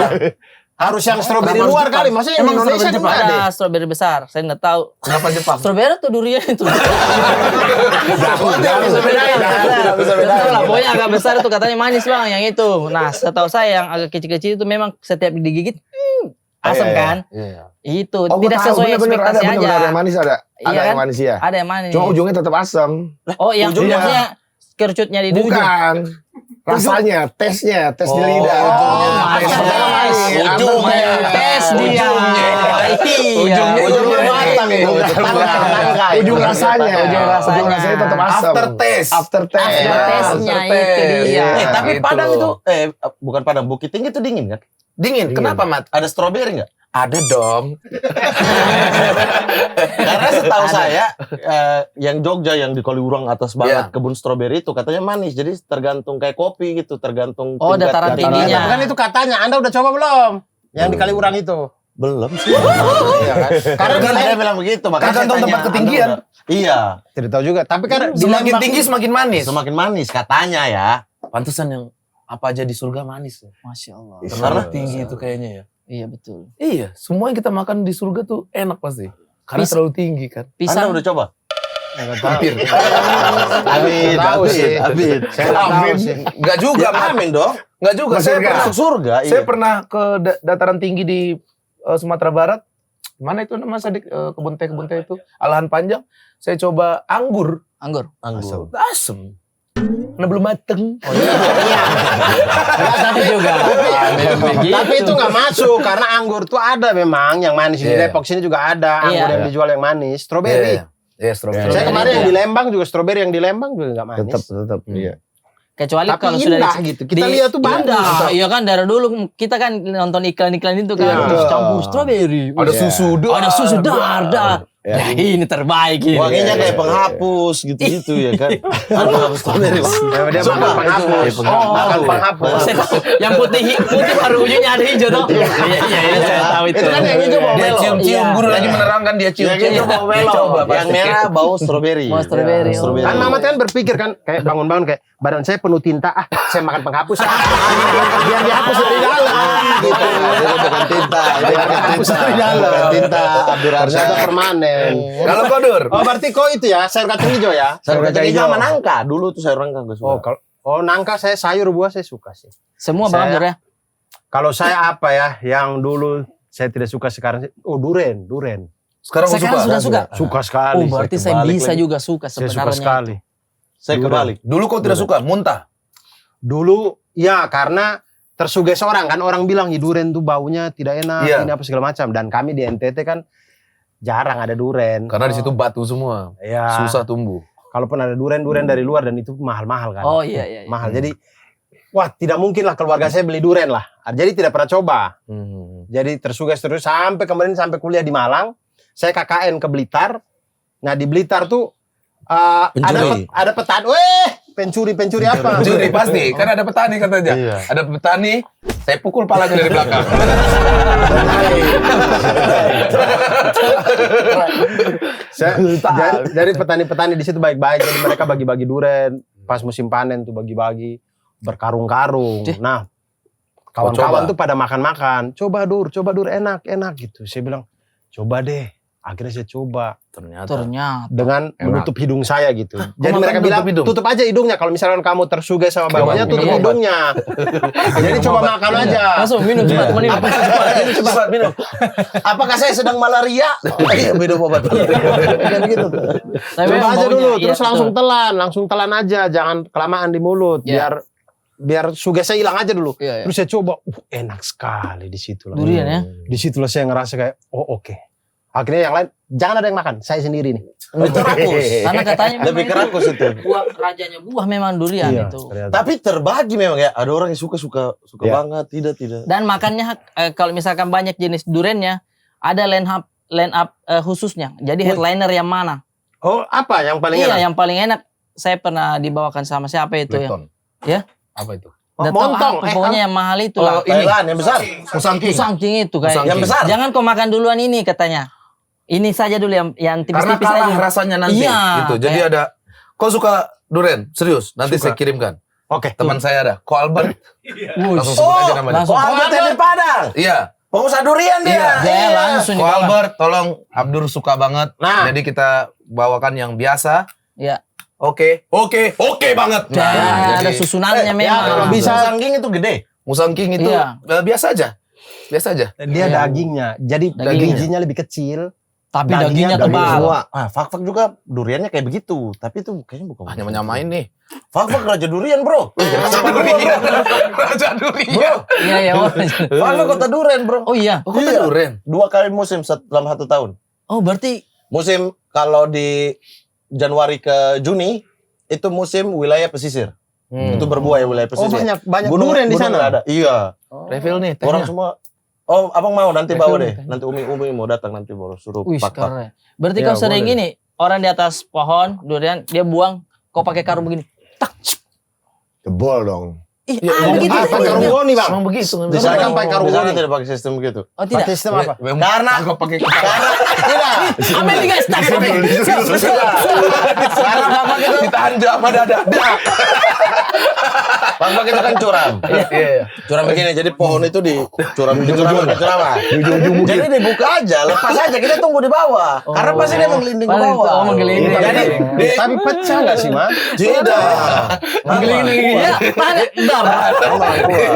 Harus yang strawberry Kenapa luar Jepang? kali. Maksudnya Emang Indonesia strawberry kan Jepang enggak deh. Ada strawberry besar. Saya nggak tahu. Kenapa Jepang? Strawberry tuh durian itu. Nggak bisa bedain. Nggak bisa bedain. Betul lah, pokoknya agak besar itu katanya manis bang yang itu. Nah setahu saya yang agak kecil-kecil itu memang setiap digigit asam Iya, iya. kan. Iya. Itu Oh, tidak gua tahu, sesuai bener-bener ekspektasi ada, bener-bener aja. ada yang manis ada. Iya Ada kan? yang manis ya. Ada yang manis. Cuma ujungnya tetap asam. Oh yang ujungnya. ujungnya kerucutnya di ujung. Bukan. Rasanya, tes di lidah. ujungnya manis. Ujungnya. Tes dia. Ujungnya matang itu. Tangkai. Ujung rasanya. Ujung rasanya. Ujung rasanya tetap asam. After taste. After taste. After taste-nya After itu taste. dia. Tapi Gitu. Padang itu, bukan Padang, Bukit Tinggi itu dingin kan? Dingin. Kenapa, Mat? Ada strawberry nggak? Ada dong. Karena setahu saya, yang Jogja yang di Kaliurang atas banget Iya. kebun stroberi itu katanya manis. Jadi tergantung kayak kopi gitu, tergantung Oh, tingkat dataran dataran. tingginya. Kan itu katanya. Anda udah coba belum? Yang di Kaliurang itu. Belum sih. Iya kan? Karena dia bilang begitu, makanya Tergantung saya tanya, tempat ketinggian. Anda udah- Iya, Tidak tahu juga. Tapi kan di Semakin Lembang- tinggi semakin manis. semakin manis katanya ya. Pantesan yang apa aja di surga manis ya. Masya Allah. Terlalu tinggi itu kayaknya ya. Iya betul. Iya, semua yang kita makan di surga tuh enak pasti. Karena terlalu tinggi kan. Anda Pisang. udah coba? Hampir. Abid. Saya nggak tahu sih. Enggak juga, Mat. Amin dong. Enggak juga. Saya pernah, Masuk surga. saya Iya. pernah ke dataran tinggi di Sumatera Barat. Mana itu nama Sadik, kebun teh itu? Alahan Panjang. Saya coba anggur. Anggur. Anggur. Asem. Karena belum mateng. Tapi juga. Tapi itu nggak masuk karena anggur tuh ada memang yang manis di Iya. Depok sini juga ada anggur Iya. yang dijual yang manis, stroberi. Iya, strawberry. Saya kemarin Iya. yang di Lembang juga stroberi yang di Lembang juga nggak manis. Tetap. Iya. Kecuali Tapi kalau sudah indah gitu. Kita lihat tuh bagus. Indah. Iya kan dari dulu kita kan nonton iklan-iklan itu kan Iya. terus campur strawberry. Ada susu dar. Ada susu dar. Ya. Nah, ini terbaik ini. Wanginya kayak penghapus gitu-gitu ya kan. Penghapus strawberry. Dia makan penghapus. Makan penghapus. Saya tahu. Yang putih baru ujungnya ada hijau tuh. Iya, saya tahu itu. Itu kan yang hijau bau Dia melo. cium-cium, Iya. guru lagi menerangkan dia Yang cium-cium. hijau bau melo. Coba Yang pasti. merah bau strawberry. Bau strawberry, Ya, oh. Kan Mamat kan berpikir kan kayak bangun-bangun kayak badan saya penuh tinta, saya makan penghapus. Biar dihapus dari dalam gitu. Itu bukan tinta. Itu bukan Hapus tinta. dari dalam. Bukan tinta. Abdur Ternyata Arsyad. permanen. Kalau kau Dur, Oh berarti kok itu ya sayur kacang hijau ya? Sayur kacang hijau sama nangka. Dulu tuh sayur nangka gue Oh suka. kalau nangka saya sayur buah saya suka sih. Semua Saya- Bang Abdur ya. Kalau saya apa ya yang dulu saya tidak suka sekarang duren. sekarang kau Sekarang sudah suka. Suka sekali. Oh, berarti saya kebalik bisa lagi. juga suka Saya suka sebenarnya. sekali. Saya kebalik. Dulu kau tidak suka, muntah. Dulu ya karena tersugesti orang kan orang bilang duren tuh baunya tidak enak Iya. ini apa segala macam dan kami di NTT kan jarang ada duren. Karena di situ batu semua. Ya. Susah tumbuh. Kalaupun ada duren dari luar dan itu mahal-mahal kan. Oh iya. Mahal. Jadi wah tidak mungkin lah keluarga saya beli duren lah. Jadi tidak pernah coba. Jadi tersugesti terus sampai kemarin sampai kuliah di Malang. Saya KKN ke Blitar. Nah di Blitar tuh Pencuri. ada petani. Pencuri apa? Pencuri pasti, kan ada petani katanya. Iya. Ada petani, saya pukul palanya dari belakang. Dari petani-petani di situ baik-baik. Jadi mereka bagi-bagi duren. Pas musim panen tuh bagi-bagi berkarung-karung. Nah, kawan-kawan coba. tuh pada makan-makan. Coba dur enak gitu. Saya bilang, coba deh. Akhirnya saya coba Ternyata. dengan menutup hidung saya gitu. Jadi makan mereka bilang tutup hidung? tutup aja hidungnya. Kalau misalkan kamu tersugesti sama baunya, tutup minum obat. hidungnya. Jadi coba makan aja. Langsung minum cepat teman ini. Cepat minum. Apakah saya sedang malaria? Iya, minum obat. Kan gitu. Tapi Coba memang aja baunya, dulu, iya, terus betul. langsung telan aja, jangan kelamaan di mulut, Iya. biar sugestinya hilang aja dulu. Iya, iya. Terus saya coba, enak sekali di situ lah. Durian ya. Di situlah saya ngerasa kayak, oh oke. Akhirnya yang lain, jangan ada yang makan, saya sendiri nih. Itu rakus. Karena katanya memang Lebih itu kerakus itu. buah rajanya buah memang durian Iya, itu. ternyata. Tapi terbagi memang ya. Ada orang yang suka Iya. banget, tidak. Dan makannya kalau misalkan banyak jenis duriannya ada line up khususnya. Jadi headliner yang mana? Oh apa yang paling Iya, enak? yang paling enak saya pernah dibawakan sama siapa itu ya? Blackton. Ya? Apa itu? Nggak tahu Montong, apa, pokoknya yang mahal itu lah. Thailand yang besar. Pusangking itu kayak. Yang besar. Jangan kau makan duluan ini katanya. Ini saja dulu yang Karena tipis-tipis kalah aja. rasanya nanti. Iya, Gitu. Jadi kayak- ada, kau suka durian? Serius? Nanti Suka. saya kirimkan. Oke. Teman saya ada, Ko Albert. Langsung sebut Oh, aja namanya. langsung. Oh, Albert yang di Padang. Iya. Pengusaha durian dia. Iya. Dia langsung Ko dibawa. Albert, tolong Abdur suka banget. Nah. Jadi kita bawakan yang biasa. Ya. Oke banget. Dan ada jadi susunannya memang. kalau bisa- Musangking itu gede. Musang King itu Iya. biasa aja. Biasa aja. Dia Iya. dagingnya, jadi Dagingnya. bijinya lebih kecil. Tapi Dagingnya dagingnya daging tebal. semua. Fak-fak juga duriannya kayak begitu. Tapi itu kayaknya bukan. Hanya menyamain nih. Fak-fak raja durian, bro. Raja durian. Raja durian. Iya, iya. Oh, Fak-fak kota durian, bro. oh iya. Oh, kota Iya. durian. 2 kali musim dalam 1 tahun. Oh, berarti Musim kalau di Januari ke Juni itu musim wilayah pesisir. Itu berbuah ya wilayah Oh pesisir. banyak durian di sana. nggak ada. Iya. Refill nih Orang tehnya. semua. Oh, abang mau nanti Refill bawa nih, deh. tehnya. Nanti Umi mau datang nanti baru suruh wih, pak-pak. keren. Berarti Iya, kau sering boleh. gini, orang di atas pohon durian dia buang, kau pakai karung begini. Jebol dong. Ih, Iya, begitu. Apa karung goni bang? Emang begitu. Di sana kan pakai karung Di sana goni. tidak pakai sistem begitu. Oh, tidak. Pakai sistem apa? Karena Kau pakai karena tidak. Apa yang guys? Karena Bapak itu ditahan sama dada. Fak-fak itu kan curam. Iya. Curam begini, jadi pohon itu dicuram. Jadi dibuka aja, lepas aja, kita tunggu di bawah. Karena pasti dia menggelinding ke bawah. Oh, menggelinding. Jadi, Tapi pecah nggak sih, Mas? tidak. Menggelinding. Ya,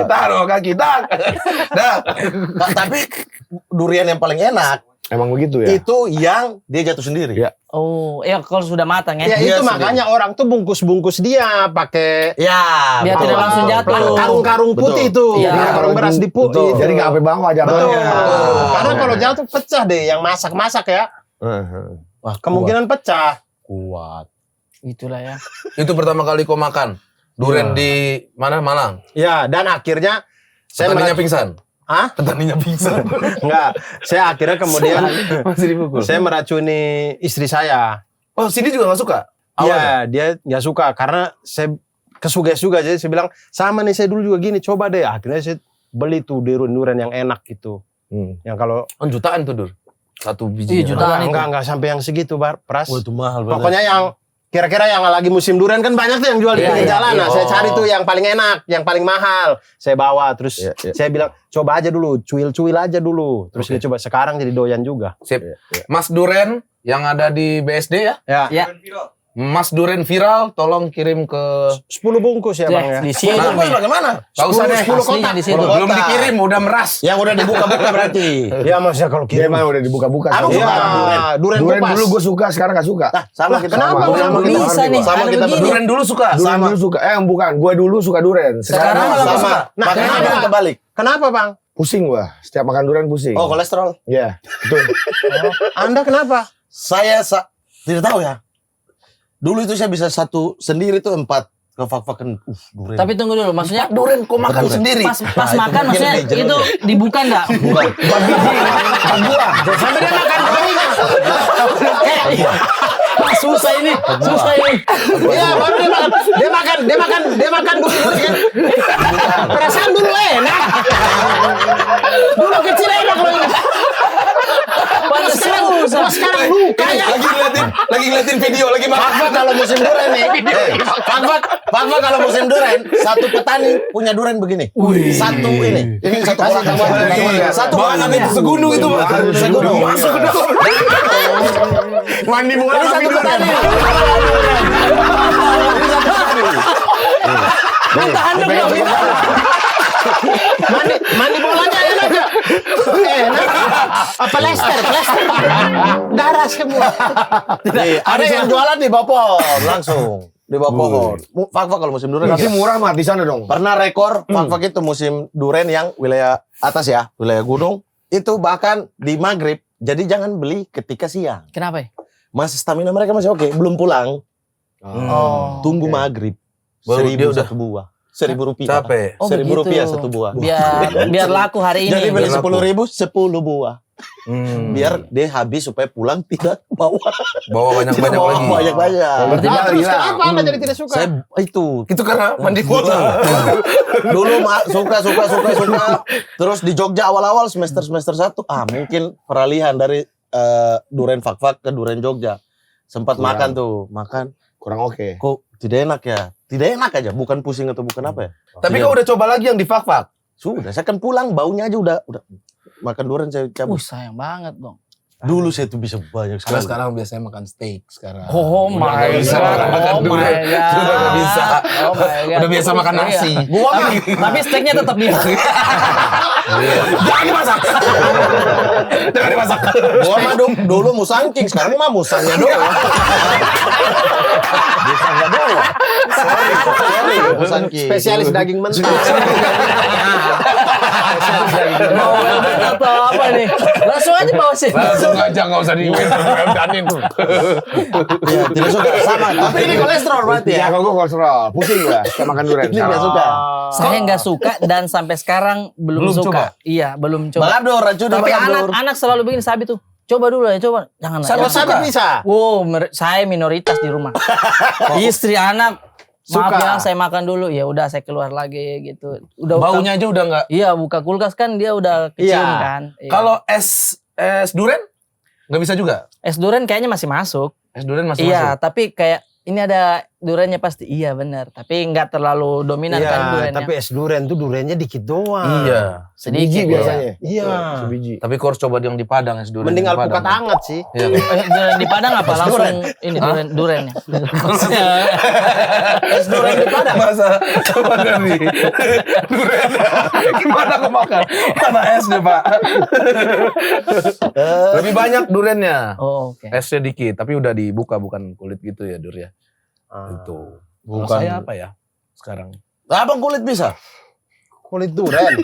Taruh kaki dak. Dak. Tapi durian yang paling enak, Emang begitu ya? itu yang dia jatuh sendiri. Ya. Oh, ya kalau sudah matang ya. Ya Iya, itu makanya orang tuh bungkus-bungkus dia pakai Ya, Biar betul. tidak langsung jatuh. karung-karung putih Betul. itu. Iya. Karung beras di putih. Jadi nggak sampai bawah jangan. Betul. Betul. Karena kalau jatuh pecah deh yang masak-masak ya. Wah, Kemungkinan pecah. kuat. Itulah ya. Itu pertama kali kau makan durian di mana Malang. Ya, dan akhirnya saya Petaninya pingsan. Hah? Petaninya pingsan. Enggak. Saya akhirnya kemudian Masih dipukul. saya meracuni istri saya. Oh, sini juga nggak suka? Iya, dia nggak suka karena saya kesuges juga. Jadi saya bilang, sama nih saya dulu juga gini, coba deh. Akhirnya saya beli tuh durian yang enak gitu. Yang kalau Jutaan tuh, Dur. Satu biji. Iya, jutaan. enggak sampai yang segitu, Pras. Wah, itu mahal banget. Pokoknya yang kira-kira yang lagi musim durian kan banyak tuh yang jual di Iya, pinggir iya, jalan. iya. Nah, saya cari tuh yang paling enak, yang paling mahal. Saya bawa terus Iya, iya. saya bilang, coba aja dulu, cuil-cuil aja dulu. Terus Oke. dia coba sekarang jadi doyan juga. Sip. Mas Duren yang ada di BSD ya. Ya. Ya. Mas Duren viral, tolong kirim ke 10 bungkus ya, Bang ya. Di sini. Itu bagaimana? Gak usah deh. 10 Aslinya kotak. di situ. Belum Kotak. dikirim, udah meras. Yang udah dibuka-buka berarti. Ya maksudnya kalau Dia kirim. mah udah dibuka-buka. Abang Sama. suka durian? Durian Durian kupas. dulu gue suka, sekarang gak suka. Nah, sama kita. kenapa? Sama Sama kita bisa nih, Sama ada kita begini. berdua. Duren dulu suka. Durian Sama. dulu suka. Bukan, gue dulu suka durian. Sekarang Sekarang sama. suka. Nah, Makanya kenapa? kita terbalik. Kenapa, Bang? pusing gua. Setiap makan durian pusing. Oh, kolesterol. Iya, betul. Anda kenapa? Saya tidak tahu ya. Dulu itu saya bisa satu sendiri tuh 4 ke fak-fakan. Durian. Tapi tunggu dulu, maksudnya Duren kok makan Durian. sendiri. pas Nah, itu makan mungkin maksudnya lebih jelas itu ya. dibuka enggak? Bukan. Sampai dia makan durian. Susah ini. Iya, baru dia makan durian. Perasaan dulu enak. Dulu kecil enak loh. Sekarang luka ya. Lagi ngeliatin video, lagi makan. Fak-fak kalau musim durian nih. Fak-fak kalau musim durian, satu petani punya durian begini. Satu ini. Ini satu orang. Satu Bahan orang. itu segunung itu, Bang. Segunung. Masuk ke dalam. Mandi bola Ini tapi satu durian. petani. Tahan dulu. Mandi bolanya enak gak? Enak. Apa Lester? Darah semua. Nih, ada yang jualan di bawah pohon langsung. Di bawah pohon. Fak-fak kalau musim durian. Tapi murah mah di sana dong. Pernah rekor fak-fak itu musim durian yang wilayah atas ya, wilayah gunung. Itu bahkan di maghrib. Jadi jangan beli ketika siang. Kenapa ya? Masih stamina mereka masih oke, belum pulang. Oh. Tunggu maghrib. Baru 1.000 dia udah- satu buah. 1.000 rupiah. Capek. Oh, 1.000 begitu. rupiah satu buah. Biar laku hari ini. Jadi beli Biar laku. 10.000 10 buah. Biar dia habis supaya pulang tidak bawa Bawa banyak-banyak lagi. banyak. Berarti Ah, dia terus gila. kenapa Anda jadi tidak suka? Saya itu Itu karena mandi bola. dulu suka. Terus di Jogja awal-awal semester 1, mungkin peralihan dari durian fak-fak ke durian Jogja. Sempat Kurang. makan tuh, Kurang oke. kok tidak enak ya? Tidak enak aja, bukan pusing atau bukan apa ya? Tapi Iya. kau udah coba lagi yang di fak-fak. Sudah, saya kan pulang baunya aja udah makan durian saya cabut. Sayang banget dong. Dulu saya tuh bisa banyak Karena sekali. sekarang biasanya makan steak sekarang. Oh Udah my nggak bisa god. makan Oh durian. my god. Sudah nggak bisa. Oh my god. Udah biasa makan Iya. nasi. Gua mah Tapi steaknya tetap dia. Jangan dimasak. Jangan dimasak. dulu musangking, sekarang mah musangnya doang. Musangnya doang. Sorry, musangking. Spesialis daging mentah. Mau wedan atau apa nih? Langsung aja bawa sih. Langsung aja nggak usah diwedanin. Iya, tidak suka sama. Tapi ini kolesterol berarti Ya ya. kalau gue kolesterol, pusing gua setiap makan durian. Ini nggak suka. Saya nggak suka dan sampai sekarang belum Belum suka. coba? Iya, belum coba. Bagador, racun Tapi bagador. anak selalu bikin sabi tuh. Coba dulu ya, coba. Jangan lah. Kalau jangan. sabit bisa. Wow, saya minoritas di rumah. Istri anak maaf Suka. ya, saya makan dulu. Ya udah saya keluar lagi gitu. Udah Baunya aja udah nggak. Iya, buka kulkas kan dia udah kecium Iya. kan. Iya. Kalau es durian nggak bisa juga. es durian kayaknya masih masuk. Es durian masih Iya, masuk. tapi kayak ini ada Durennya pasti. Iya benar. Tapi nggak terlalu dominan kan Iya, durennya. tapi es duren tuh durennya dikit doang. Iya. Sebiji Sedikit. biasanya. Iya. Sebiji. Tapi kau harus coba yang di Padang es durian. Mending yang di alpukat Padang. hangat sih. Iya. Kan? Duren di Padang apa? Langsung ini durennya. Es durian di Padang. Masa coba dari durian. Gimana aku makan? Mana esnya, Pak? Lebih banyak duriannya. Oh, oke. Esnya dikit, tapi udah dibuka bukan kulit gitu ya Dur ya. Itu. Kalau Bukan. saya apa ya sekarang? Abang kulit bisa? Kulit duren.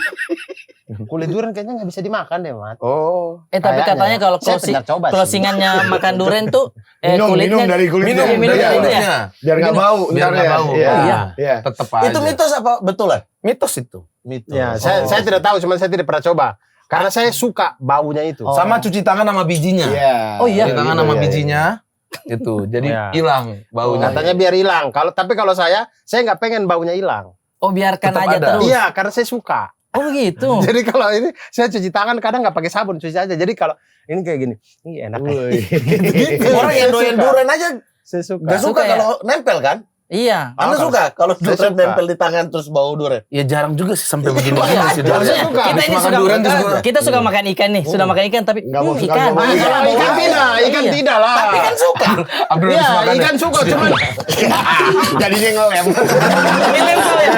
Kulit duren kayaknya nggak bisa dimakan deh, Mat. Oh. Tapi katanya kalau Saya pernah coba sih. closingannya makan duren tuh Minum kulitnya dari kulitnya. Minum Iya, dari kulitnya. kulitnya. Biar nggak bau. Biar ntar nggak ya. bau. Iya. Iya. Iya. Tetep aja. Itu mitos apa betul ya? Mitos itu. Mitos. Ya, saya tidak tahu, cuma saya tidak pernah coba. Karena saya suka baunya itu. Oh. Sama cuci tangan sama bijinya. Iya. Oh, iya. Cuci tangan Iya, sama iya, bijinya. Itu jadi Iya. hilang baunya. Katanya biar hilang. Tapi kalau saya nggak pengen baunya hilang. Oh, biarkan Tetap aja ada. terus. Iya, karena saya suka. Oh, gitu. Jadi kalau ini saya cuci tangan kadang nggak pakai sabun, cuci aja. Jadi kalau ini kayak gini, ini enak. Wih. Orang yang doyan duren aja Saya suka. gak suka Suka ya? kalau nempel kan? Iya. Anda kalau- suka kalau saya duren suka. nempel di tangan terus bau duren? Ya jarang juga sih sampai begini Iya, sih. Dur. Dur. Saya suka. Kita Habis ini makan sudah durian terus gua- kita suka makan ikan nih, sudah makan ikan tapi Nggak mau suka, ikan. nggak mau. Nah, kalau ikan tidak, ikan Iya. tidak lah. Tapi kan suka. Abdul Iya, habis makan ya? ikan suka cuman Jadinya ngelem. Ini lempel ya.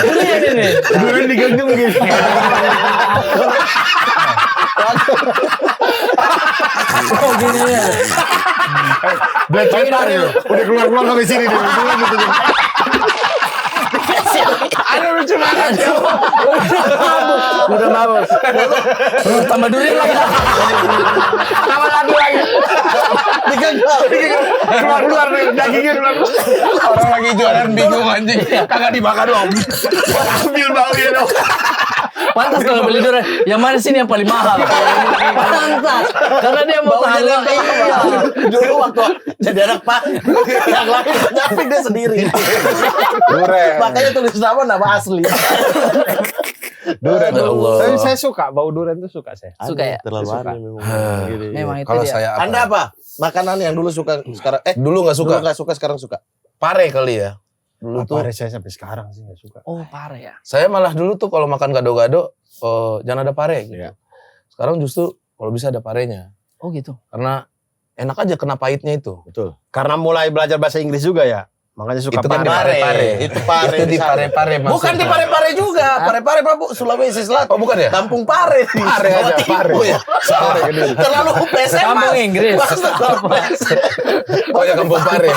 Durian ini. Durian digenggam gitu. Oh, gini ya. Black pepper ya. Udah keluar-keluar sampai sini deh. Ada lucu banget. Udah mabuk. Tambah durian lagi. Tambah lagi. Digagal. Keluar-keluar dagingnya keluar. Orang lagi jualan bingung anjing. Kagak dimakan om. Ambil baunya dong. Pantas kalau beli durian. Yang mana sini yang paling mahal? Pantas. Karena dia mau Baunya tahan nempel. iya. Dulu waktu jadi anak Pak, yang lain nyapik dia sendiri. duren. Makanya tulis nama asli. Duren. Ya Allah. Tapi saya suka bau duren tuh suka saya. Suka ya? Terlalu Suka. aneh memang. Gitu. Memang itu Kalau dia. saya apa? Anda apa? Makanan yang dulu suka sekarang Dulu nggak suka. dulu nggak suka sekarang suka. Pare kali ya. Dulu tuh Apa saya sampai sekarang sih nggak suka. Oh, parah ya. saya malah dulu tuh kalau makan gado-gado jangan ada pare gitu. Iya. Sekarang justru kalau bisa ada parenya. Oh, gitu. Karena enak aja kena pahitnya itu. Betul. Karena mulai belajar bahasa Inggris juga ya. Makanya suka Itu kan di pare. pare-pare. Itu pare. Itu di pare-pare maksudnya. Bukan di pare-pare juga. Pare-pare Pak Bu, Sulawesi Selatan. Oh bukan ya? Kampung Pare. Pare aja, pare. Oh, ya. Salah. Terlalu PSM. Kampung Inggris. Oh ya kampung pare.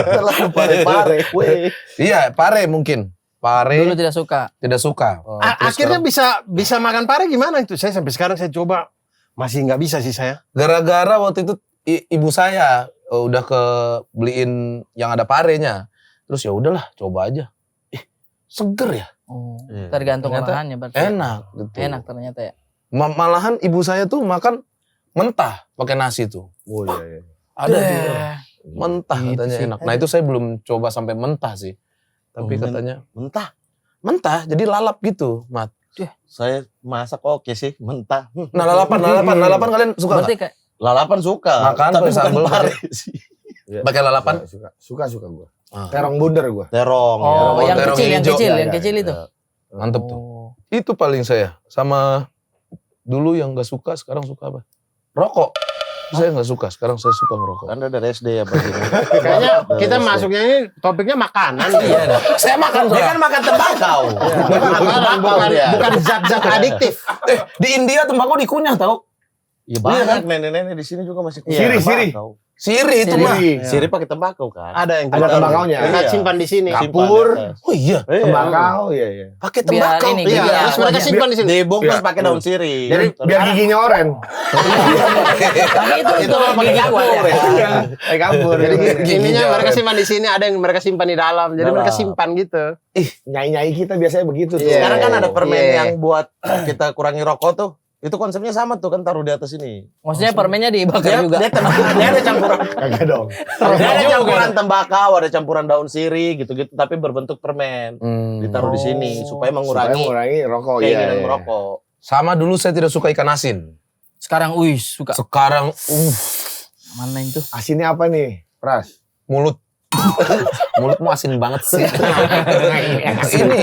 Terlalu pare-pare. Weh. Iya, pare mungkin. Pare Dulu tidak suka. tidak suka. Terus Akhirnya bisa makan pare gimana itu? Saya sampai sekarang saya coba masih nggak bisa sih saya. gara-gara waktu itu ibu saya udah ke beliin yang ada parenya. Terus ya udahlah, coba aja. Seger ya. Oh, Iya. tergantung Ternyata olahannya berarti. Enak gitu. Enak ternyata ya. Malahan ibu saya tuh makan mentah pakai nasi tuh. Oh iya. Ada tuh. Mentah Gitu katanya sih. enak. Nah itu saya belum coba sampai mentah sih. Tapi Oh, katanya Mentah. mentah jadi lalap gitu, Mat. Saya masak oke sih, mentah. Nah lalapan kalian suka Berarti nggak? kayak Lalapan suka, Makan tapi pakai bukan sambal, pare sih. Pakai lalapan? Suka gue. Ah. Terong bundar gue. Terong. oh, ya. yang terong kecil, yang hijau. kecil, Ya, yang ya, kecil ya. itu. Mantep tuh. Oh. Itu paling saya. Sama dulu yang gak suka, sekarang suka apa? Rokok. Saya gak suka, sekarang saya suka ngerokok. Anda dari SD ya Pak. Kayaknya kita masuknya ini topiknya makanan. Iya. Saya makan Dia kan makan tembakau. Bukan zat-zat adiktif. di India tembakau dikunyah tau? Ya banyak nenek-nenek di sini juga masih Siri, siri. tembakau. Siri itu mah. Siri pakai tembakau kan. Ada yang Ada tembakaunya. Kita Iya. simpan di sini. Kapur. Oh iya, Tembakau, iya. pakai Biar tembakau. ini, Iya, biar terus mereka simpan di sini. Dibungkus Iya. pakai daun siri. Jadi biar giginya oren. Tapi itu pakai kapur ya. Kapur. Jadi Giginya ininya mereka oren. simpan di sini, ada yang mereka simpan di dalam. Jadi mereka simpan gitu. Nyai-nyai kita biasanya begitu tuh. Iya. Sekarang kan ada permen Iya. yang buat kita kurangi rokok tuh. Itu konsepnya sama tuh kan taruh di atas ini. Maksudnya permennya dibakar juga. Dia ada campuran. Kagak dong. Dia ada campuran tembakau, ada campuran daun sirih gitu-gitu tapi berbentuk permen. Ditaruh di sini supaya Supaya mengurangi mengurangi rokok. keinginan merokok. Sama dulu saya tidak suka ikan asin. Sekarang suka. Sekarang, Mana itu? Asinnya apa nih, Pras? Mulut. Mulutmu asin banget sih. Ini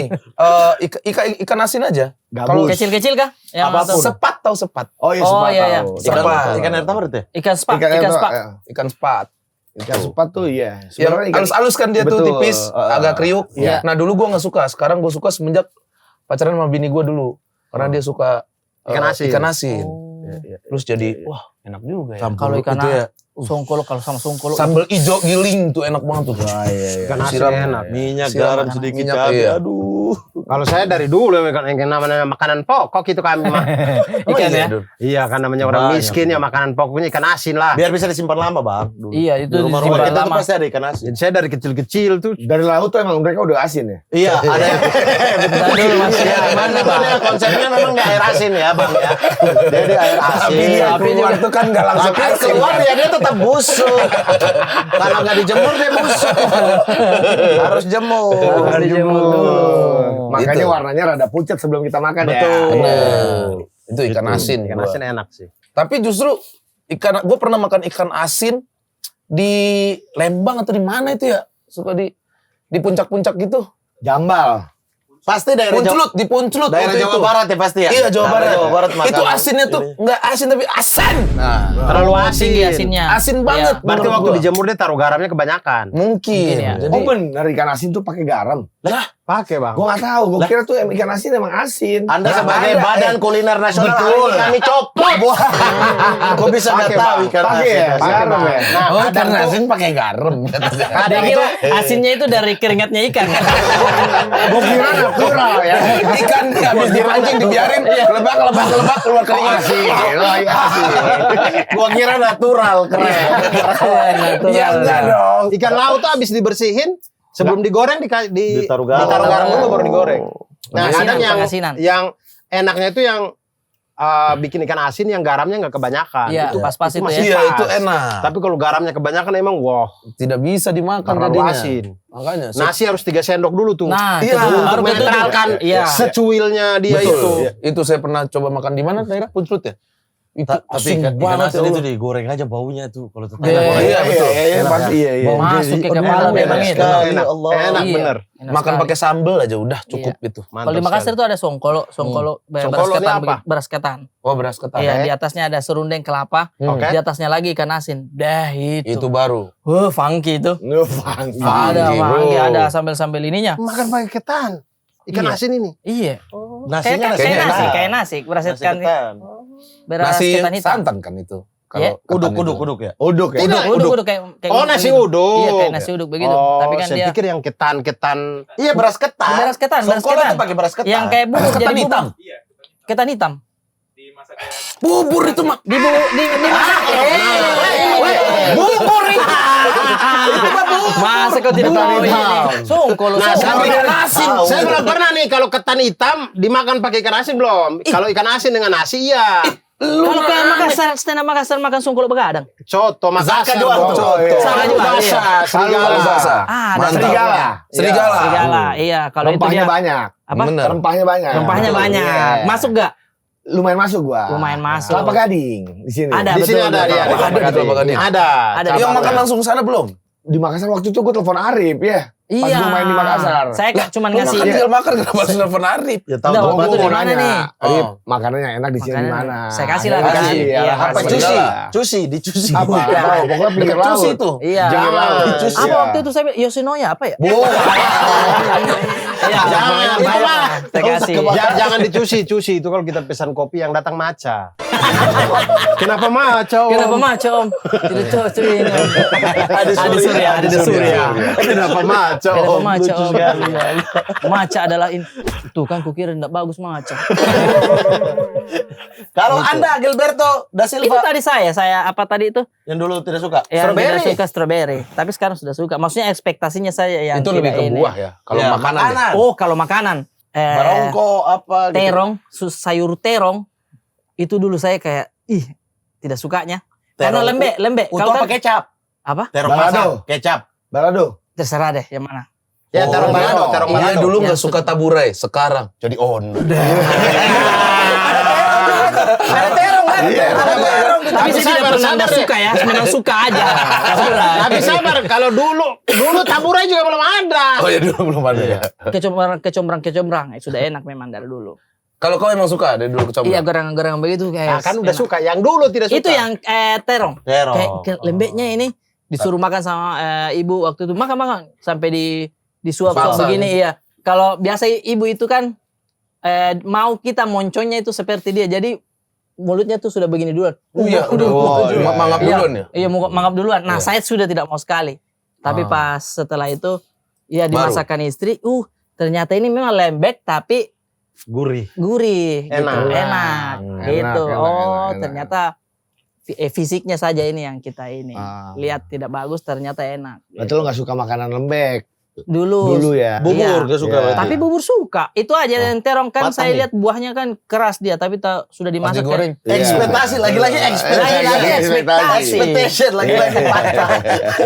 ikan asin aja. Gabus. Kecil-kecil kah? Yang Apapun. atau- Sepat tahu sepat. Oh iya, Oh, sepat iya, iya. tahu. Sepat. Ikan air tawar itu ya? Ikan spak, ikan itu, spak. Ikan sepat. Ikan sepat tuh iya. Yang Sebenarnya ikan halus-halus kan dia tuh Betul. tipis, agak kriuk. Iya. Nah dulu gua nggak suka, sekarang gua suka semenjak pacaran sama bini gua dulu, karena dia suka Ikan asin. Ikan asin. Oh. Terus jadi wah enak juga ya. Kalau ikan itu ya. songkolo, kalau sama songkolo. Sambal ijo giling tuh enak banget tuh. Ikan asin Siram. enak. Minyak, Siram garam sedikit, minyak, cabai. iya. Aduh. Kalau saya dari dulu yang namanya makanan pokok itu kami mah. Ikan ya? Iya kan namanya orang Banyak. miskin ya makanan pokoknya ikan asin lah. Biar bisa disimpan lama, Bang. Dulu. Iya, itu Di rumah-rumah disimpan kita tuh lama. pasti ada ikan asin. Jadi saya dari kecil-kecil tuh dari laut tuh emang mereka udah asin ya. Iya, ada yang Dulu masih Iya, mana, Bang? makanya konsepnya memang di air asin ya, Bang ya. Dia di air asin. Tapi keluar tuh kan nggak langsung Tapi asin. keluar ya dia tetap busuk. Kalau nggak dijemur dia busuk. Harus jemur. Harus dijemur dulu. Makanya Gitu. warnanya rada pucat sebelum kita makan ya. Betul. Bener. Itu ikan Gitu. asin. ikan gua. asin enak sih. Tapi justru gue pernah makan ikan asin di Lembang atau di mana itu ya? Suka di puncak-puncak gitu. Jambal. Pasti daerah Jawa, Di Puncelut. daerah waktu Jawa itu. Barat ya pasti ya. Iya, Jawa Daerah Barat. Jawa Barat Itu makanan asinnya tuh ini. nggak asin tapi asin. Nah, Terlalu asin. Tinggi asinnya. asin banget. Iya. Berarti menurut waktu gua. dijemur dia taruh garamnya kebanyakan. Mungkin. ya. Jadi Oh bener ikan asin tuh pakai garam. Pakai bang. Gua nggak tahu. Gua kira tuh ikan asin emang asin. Anda Nah, sebagai ada, badan kuliner nasional hari Betul. ini kami copot. Kok bisa nggak Pakai, tahu Bang. ikan Pakai asin? ya? Pakai, Garam Bang. ya? Nah, oh, kadang ikan tuh asin pakai garam. Ada kira asinnya itu dari keringatnya ikan. Gua kira natural ya. Ikan habis dipancing dibiarin kelebak keluar keringat. Asin. Oh iya asin. gua kira natural keren. Iya enggak dong. Ikan laut tuh habis dibersihin sebelum digoreng Ditaruh garam. ditaruh garam dulu baru digoreng. Nah, Pengasinan, kadang pengasinan. yang enaknya itu yang bikin ikan asin yang garamnya nggak kebanyakan. Iya, Itu pas-pas itu masih ya. Iya pas. itu enak. Tapi kalau garamnya kebanyakan emang wah Tidak bisa dimakan terlalu jadinya. asin. Makanya. Nasi harus 3 sendok dulu tuh. Nah, Iya, itu untuk baru ketutup. menetralkan Iya. secuilnya dia Betul. itu. Itu saya pernah coba makan di mana daerah Puncelut ya. Itu Tapi asin ikan banget asin ya itu Allah. digoreng aja baunya tuh kalau tetap. Iya, Iya, betul. Iya, pasti iya iya. Masuk ke kepala Enak, memang enak itu. sekali. Ya Allah. Enak Iya. bener. Enak Makan sekali. pakai sambel aja udah cukup itu. Kalau di Makassar itu ada songkolo, Songkolo beras ini ketan, apa? beras ketan. Oh beras ketan. Iya, di atasnya ada serundeng kelapa, Oke. di atasnya lagi ikan asin. Dah itu. Itu baru. Funky itu. Funky. Ada, Funky, funky, bro. ada sambel-sambel ininya. Makan pakai ketan. Ikan Iya. asin ini. Iya. Nasinya nasi Kayak nasi, ketan. kayak nasi. Beras Nasi ketan, ketan. beras Nasi ketan hitam. santan kan itu. Iya. Kalau Uduk ketan itu. ya. Uduk ya. Uduk, uduk, uduk kayak Oh, nasi uduk. Iya, kayak nasi uduk begitu. Oh, Tapi kan saya dia pikir yang ketan-ketan. Iya beras ketan. beras ketan, beras Songkolo ketan. itu pakai beras ketan. Yang kayak bubur Beras jadi ketan bubur. hitam. Ketan hitam. Bubur itu mah. Dimasak. Bubur itu. Masa kau tidak tahu ini? Songkolo. Nah, saya songkolo. ikan asin. Saya belum pernah nih kalau ketan hitam dimakan pakai ikan asin belum. Kalau ikan asin dengan nasi iya. Kalau kayak Makassar, stand up Makassar makan songkolo begadang. Coto Makassar. Zaka jual dong. tuh. iya. Zaka Palu jual, basah, iya. serigala. basah. Ada Mantap. Serigala. Serigala. Serigala, iya. Kalau itu Rempahnya dia banyak. apa? Bener. Rempahnya banyak. Rempahnya Betul. banyak. Iya. Masuk gak? Lumayan masuk gua. Lumayan masuk. Kelapa Gading di sini. Ada, Di sini betul, ada, betul. dia ada. Ada di Kelapa Gading. Ada. Ada. Yang makan langsung sana belum? Di Makassar waktu itu gua telepon Arif ya. Pas Iya. gua main di Makassar. Saya cuma Lu ngasih. makan tinggal makan kenapa harus nelfon Arif? Ya tahu Nggak, dong. waktu itu Gua di mana nanya, nih? Arif, Oh. makanannya enak di sini di Makanan. mana? Saya kasih Akhirnya lah, kasih. Iya, Iya, Apa kasih. cusi? Serigala. Cusi, dicusi. Apa? Pokoknya pinggir Deket Cusi laut. itu. Iya. Jangan. Cusi Apa ya. waktu itu saya bilang, Yoshinoya apa ya? Iya, jangan, Itu jangan. lah. Saya kasih. Jangan dicusi itu kalau kita pesan kopi yang datang maca. Kenapa maca? Om? Kenapa maco om? Tidak cocok ini om. Ada surya, ada surya. Kenapa maca? Kenapa Om? maca Lucu om? sekali. Maca adalah ini. Tuh kan kukira tidak bagus maca. Kalau Anda Gilberto da Itu Silva tadi saya apa tadi itu? yang dulu tidak suka. Yang Strawberry. tidak suka strawberry. Tapi sekarang sudah suka. Maksudnya ekspektasinya saya yang Itu lebih tidak ke ini. buah ya. Kalau Ya, makanan. deh. Oh kalau makanan. Barongko apa gitu. Terong, sayur terong. Itu dulu saya kayak, tidak sukanya. Karena Terong lembek. Utuh Kalau apa kan, kecap? apa? Terong Balado. masak, kecap. Balado. Terserah deh yang mana. Ya, terong Oh, balado, terong Iya balado. dulu Yang nggak suka taburai, sekarang jadi on. Ada terong Iya. Tapi saya tidak pernah nggak suka ya, memang suka aja. Nggak pernah. Tapi sabar, kalau dulu taburai juga belum ada. Oh ya dulu belum ada ya. Kecombrang, sudah enak memang dari dulu. Kalau kau emang suka dari dulu kecombrang? Iya, goreng-goreng begitu Nah, kayak. kan udah enak. suka, yang dulu tidak suka. Itu yang terong. Terong. Kayak lembeknya ini disuruh makan sama ibu waktu itu, makan sampai disuap Paksa, begini, iya. Kalau biasa ibu itu kan mau kita monconnya itu seperti dia, jadi mulutnya tuh sudah begini duluan. Oh iya, udah. Mangap Iya. duluan ya? Iya, mangap duluan. Nah, Iya. saya sudah tidak mau sekali. Tapi pas setelah itu, ya Baru. dimasakan istri, ternyata ini memang lembek tapi Gurih. gurih, Enak. gitu. Enak, gitu. enak. Ternyata fisiknya saja ini yang kita ini lihat tidak bagus, ternyata enak. Berarti lu gak suka makanan lembek Dulu ya? Bubur Iya. gak suka Iya. berarti. Tapi bubur suka. Itu aja yang terong kan Matang saya nih. lihat buahnya kan keras dia, tapi sudah Pas dimasak digoreng. Iya. Ekspektasi lagi-lagi ekspektasi. Lagi-lagi ekspektasi. Expectation lagi-lagi patah.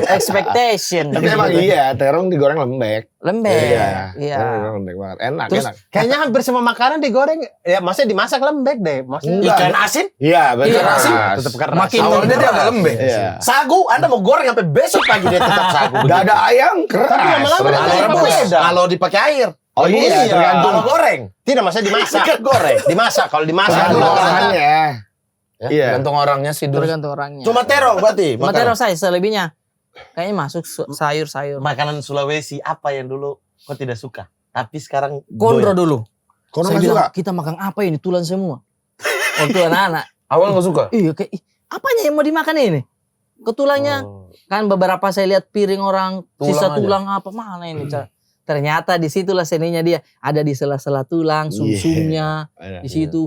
expectation. Tapi emang iya, terong digoreng lembek. Lembek. Iya. Iya. Terong digoreng lembek banget. Enak, Terus enak. kayaknya hampir semua makanan digoreng, ya maksudnya dimasak lembek deh. Maksudnya Enggak. Ikan asin, Iya, betul. Iya. tetap keras. Makin Awalnya dia agak lembek. Iya. sagu, Anda mau goreng sampai besok pagi dia tetap sagu. Dada ayam keras. Tapi lama-lama dia Kalau kayak rebus, beda. kalau dipakai air. Oh iya, tergantung. Kalau goreng, Tidak, maksudnya dimasak. ikan goreng. Dimasak, kalau dimasak Tergantung itu olahannya. Ya, Iya. Gantung orangnya sih dulu. Tergantung orangnya. Cuma terong berarti. Cuma terong saya selebihnya kayaknya masuk sayur-sayur. Makanan Sulawesi apa yang dulu kau tidak suka, tapi sekarang Kondro doyan? dulu. Kono Saya gak suka? bilang, kita makan apa ini? Tulang semua. Waktu anak-anak. Awal nggak suka? Iya, kayak apanya yang mau dimakan ini? Ketulangnya kan beberapa saya lihat piring orang Tulang sisa aja. tulang apa mana ini? Ternyata disitulah seninya dia ada di sela-sela tulang, sumsumnya di situ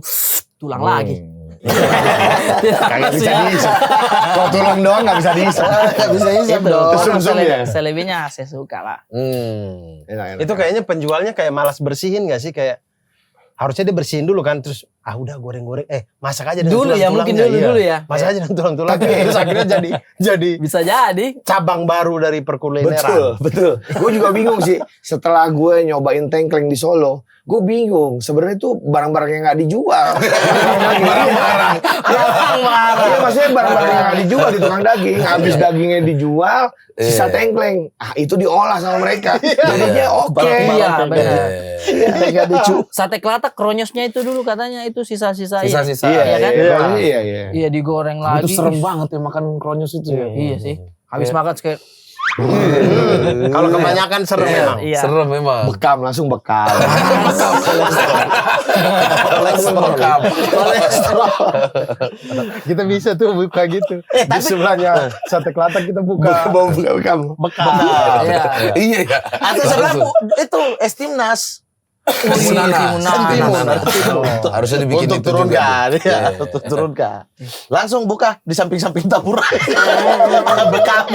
tulang lagi. Kagak bisa diisep. Kalau tulang doang gak bisa diisep. Gak bisa isep Itu dong. Sumsum ya? selebihnya saya suka lah. Enak, enak. Itu kayaknya penjualnya kayak malas bersihin gak sih? Kayak harusnya dia bersihin dulu kan, terus udah goreng-goreng, masak aja dengan Dulu ya, mungkin tulang-tulangnya, dulu iya. ya. Masak aja dengan tulang-tulangnya, terus akhirnya jadi Bisa jadi. cabang baru dari perkulineran. Betul, betul. Gue juga bingung sih. Setelah gue nyobain tengkleng di Solo, gue bingung. Sebenarnya itu barang-barang yang nggak dijual. Barang-barang. Iya, maksudnya barang-barang yang nggak dijual di tukang daging. Habis dagingnya dijual, sisa tengkleng. Itu diolah sama mereka. Jadinya oke. Iya, benar. Iya, dicu. Sate kelatak kronyosnya itu dulu katanya itu sisa-sisa. Sisa-sisa. Iya, Iya kan? iya, iya. Iya digoreng lagi. Itu serem banget ya makan kronyos itu ya. Iya sih. Habis makan kayak Kalau kebanyakan serem memang. iya. Serem memang. Bekam, langsung bekam. Kita bisa tuh buka gitu. Di sebelahnya sate kelatak kita buka. Buka bekam. Iya. Iya ya. Atau sebelah itu es timnas. Harusnya dibikin Untuk itu juga. turunkan, tuh. ya, Iya. untuk turunkan. Langsung buka di samping-samping taburan. bekam.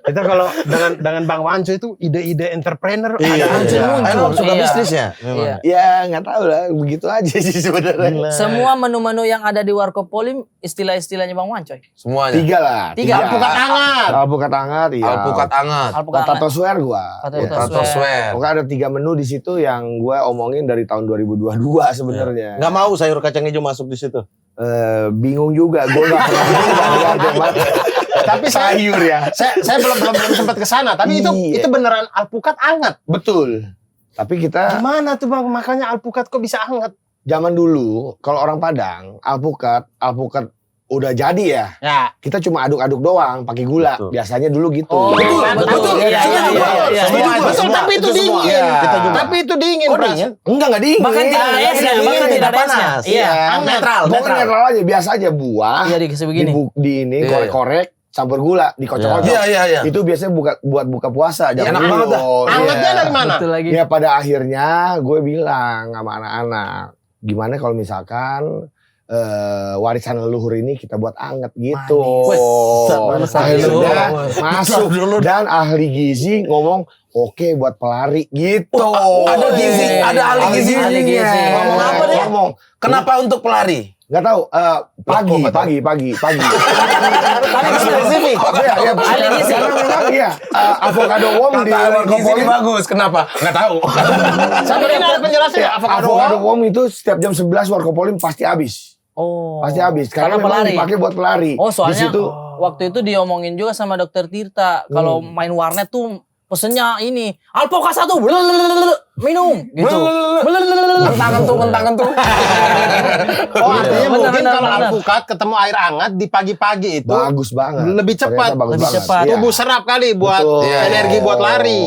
Kita kalau dengan Bang Wanco itu ide-ide entrepreneur Iya. ada aja. Emang suka Iya. bisnisnya. Iya. Ya nggak tahu lah, begitu aja sih sebenarnya. Semua menu-menu yang ada di Warkop Polim istilah-istilahnya Bang Wancoy. Semuanya. Tiga lah. Tiga. Alpukat hangat. Alpukat hangat, iya. Alpukat hangat. Alpukat Tato swear gua. Tato swear. Pokoknya ada 3 menu di situ yang gue omongin dari tahun 2022 sebenarnya. Nggak mau sayur kacang hijau masuk di situ. Bingung juga, gue nggak pernah. Tapi sayur ya. Saya belum sempat ke sana, tapi Iya. itu beneran alpukat hangat. Betul. Tapi kita Gimana tuh Bang, makanya alpukat kok bisa hangat? zaman dulu kalau orang Padang alpukat udah jadi ya. Ya. Kita cuma aduk-aduk doang pakai gula. Betul. Biasanya dulu gitu. betul. Iya. Betul, tapi itu dingin. Iya. Kita juga. Tapi itu dingin, Oh, Pras. dingin? Enggak dingin. Bahkan tidak ada esnya, bahkan tidak ada esnya. Iya. Netral. Bukan netral aja, biasa aja buah. Iya dikasih begini. Di ini Iya, korek-korek campur gula dikocok-kocok. Iya. Itu biasanya buat buka puasa. Iya, Zaman enak dulu. banget dah. Hangatnya dari mana? Betul lagi. Ya pada akhirnya gue bilang sama anak-anak, gimana kalau misalkan warisan leluhur ini kita buat anget gitu. Manis. Akhirnya Manis. masuk dan ahli gizi ngomong oke buat pelari gitu. Ada gizi, ada ahli gizinya. Ahli gizi. Ngomong apa nih? Ngomong. Kenapa untuk pelari? Nggak tahu. Pagi. Paling spesifik. Iya, Ahli gizi. karena memang iya, avocado worm di Kata ahli Warkop gizi ini Polim. bagus. Kenapa? Nggak tahu. Sampai ini ada penjelasan ya, avocado Avocado worm itu setiap jam 11 Warkop Polim pasti habis. Oh. Pasti habis karena Karena memang pelari. dipakai buat pelari. Oh, Di soalnya situ waktu itu diomongin juga sama dokter Tirta kalau main warnet tuh pesennya ini alpoka 1 minum gitu. Kentang tuh. Oh, artinya Benar, mungkin benar, kalau benar. alpukat ketemu air hangat di pagi-pagi itu bagus banget. lebih cepat. Ternyata bagus Lebih banget. cepat. Iya. tubuh serap kali buat Betul. energi buat lari.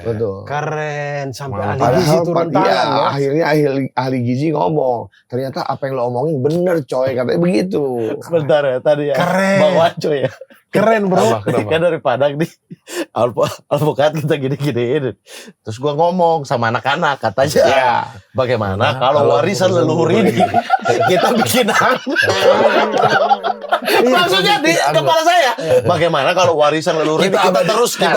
Betul. Keren, sampai ahli Padahal gizi turun iya, tangan loh. akhirnya ahli gizi ngomong, ternyata apa yang lo omongin bener coy, katanya begitu. Sebentar ya tadi ya. Keren. Bang Waco ya. Keren bro. Kan dari Padang nih. Alpukat kita gini-giniin. Terus gua ngomong sama anak-anak katanya. Bagaimana kalau warisan leluhur ini kita bikin maksudnya di kepala saya. Bagaimana kalau warisan leluhur ini kita teruskan?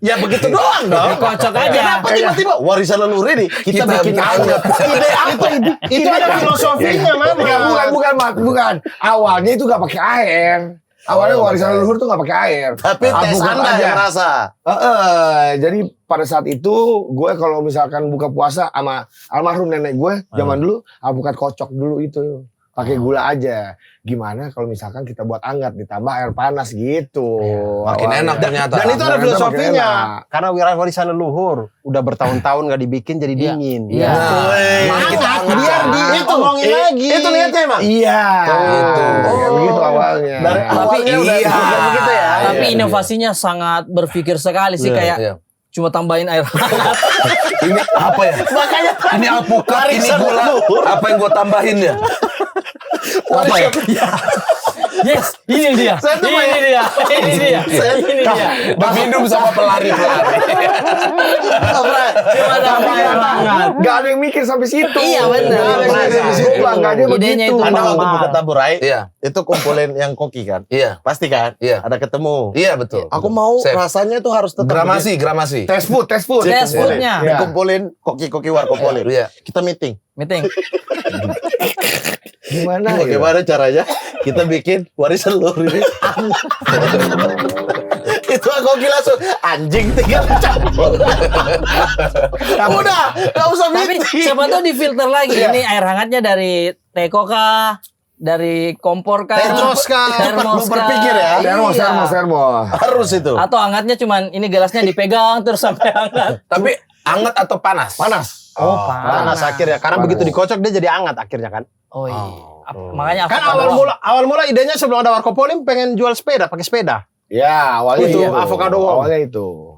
Ya begitu doang dong. Kocok aja. Kenapa tiba-tiba warisan leluhur ini kita bikin anget? Ide apa? Itu ada filosofinya mama. Bukan. Awalnya itu gak pakai air. Awalnya warisan leluhur tuh gak pakai air. Tapi tes Alpukat Anda aja. yang rasa. Jadi pada saat itu gue kalau misalkan buka puasa sama almarhum nenek gue zaman dulu alpukat kocok dulu itu pakai gula aja. Gimana kalau misalkan kita buat hangat ditambah air panas gitu. Makin Awalnya. enak ternyata. Dan itu ada Ternyata filosofinya. makin enak. Karena warisan leluhur udah bertahun-tahun nggak dibikin jadi dingin. Iya. Hangat biar diomongin lagi. Itu niatnya emang. Iya. Gitu. Kayak begitu awalnya. Dari awalnya udah iya. begitu ya. Tapi inovasinya sangat berpikir sekali sih kayak Iya. cuma tambahin air hangat. Ini apa ya? Makanya Ini alpukat, ini warisan gula. leluhur. Apa yang gue tambahin ya? Apa ya? Yes, ini dia. Saya tuh Ini dia. Ini dia. Ini dia. Minum sama pelari-pelari. Cuma tambah air hangat. Gak ada yang mikir sampai situ. Iya, benar. Gak ada yang mikir sampai situ. Gak ada Idenya begitu. itu Anda waktu Mama. buka taburai, Iya, itu kumpulin yang koki kan? iya, Pasti kan? Iya. Ada ketemu. iya betul. Aku mau Sip. rasanya tuh harus tetap Gramasi. Tes food. Tes foodnya. Iya. dikumpulin koki-koki warkopolin. Iya. Kita meeting. Meeting. Gimana ya? Bagaimana caranya kita bikin warisan leluhur ini? Itu koki langsung anjing tinggal campur. Udah, gak usah Tapi meeting. siapa tahu difilter lagi. Ini air hangatnya dari teko kah? Dari kompor kah? Termos kah? Termos Lu berpikir ya? Iya. Termos. Harus itu. Atau hangatnya cuman ini gelasnya dipegang terus sampai hangat. Tapi anget atau panas? Panas. Oh, Panas akhirnya. Karena Panas. begitu dikocok dia jadi hangat akhirnya kan. Oh iya. Makanya Kan avocado. awal mula idenya sebelum ada warkopolim pengen jual sepeda, pakai sepeda. Ya, awalnya Itu, itu. avocado. Awalnya itu.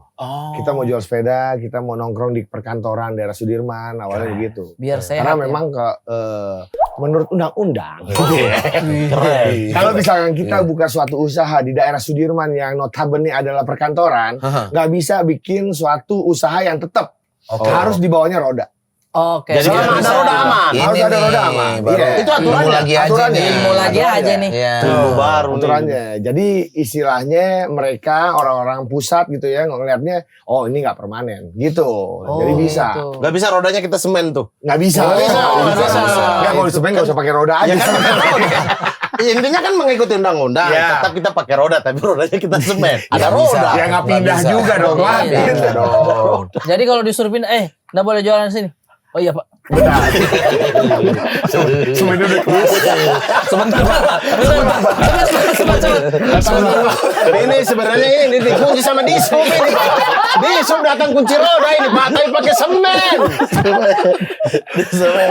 Kita mau jual sepeda, kita mau nongkrong di perkantoran daerah Sudirman, awalnya begitu. Biar sehat. Karena ya. memang menurut undang-undang. Keren. Kalau misalkan kita buka suatu usaha di daerah Sudirman yang notabene adalah perkantoran, nggak bisa bikin suatu usaha yang tetap. Harus di bawahnya roda. Oke. Jadi Selama kita ada bisa- roda aman. Harus ada roda aman. Baru Iya. Itu aturannya. ilmu lagi aja Aturannya. nih. Ilmu lagi aja nih. Iya. Ilmu baru nih. Aturannya. Jadi istilahnya mereka orang-orang pusat gitu ya ngelihatnya, oh ini nggak permanen gitu. Jadi bisa. gitu. Gak bisa rodanya kita semen tuh. Nggak bisa. Nggak bisa. Nggak, kalau di semen nggak usah pakai roda aja. Ya kan intinya kan mengikuti undang-undang. Ya. Tetap kita pakai roda, tapi rodanya kita semen. Ada Ya, roda. bisa. Ya nggak pindah bisa. juga dong. Iya, Lah, iya. pindah dong. Jadi kalau disuruh pindah, nggak boleh jualan di sini. Oh iya Pak. Semennya udah kelas. Sebentar. Ini sebenarnya ini dikunci sama Disub ini Pak. Disub datang kunci roda ini Pak, tapi pakai semen.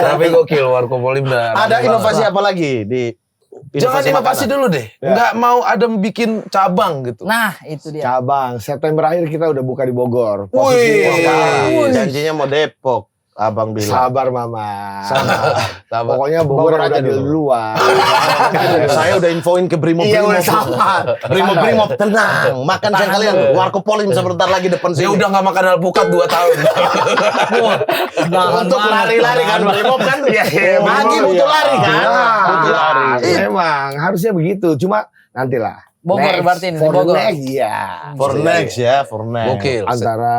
Tapi gokil warkopolim dah. Ada inovasi apa lagi di Jangan inovasi makanan? dulu deh. Nggak mau ada bikin cabang gitu. Nah, itu dia. Cabang September akhir kita udah buka di Bogor. Wih. Posisinya sekarang. Janjinya mau Depok. Abang bilang. Sabar mama. Sabar. Pokoknya Bogor Bogor aja udah dulu. duluan. Saya udah infoin ke Brimob. Iya, udah sabar. Brimob tenang. Makan siang kalian. Warkopolim sebentar lagi depan Dia sini. udah nggak makan alpukat 2 tahun. Untuk lari-lari kan Brimob kan. Pagi butuh lari kan. Butuh lari. Memang harusnya begitu. Cuma nantilah. Bogor Next. berarti ini, For Bogor. next, iya. For next ya, for next. Gokil. Antara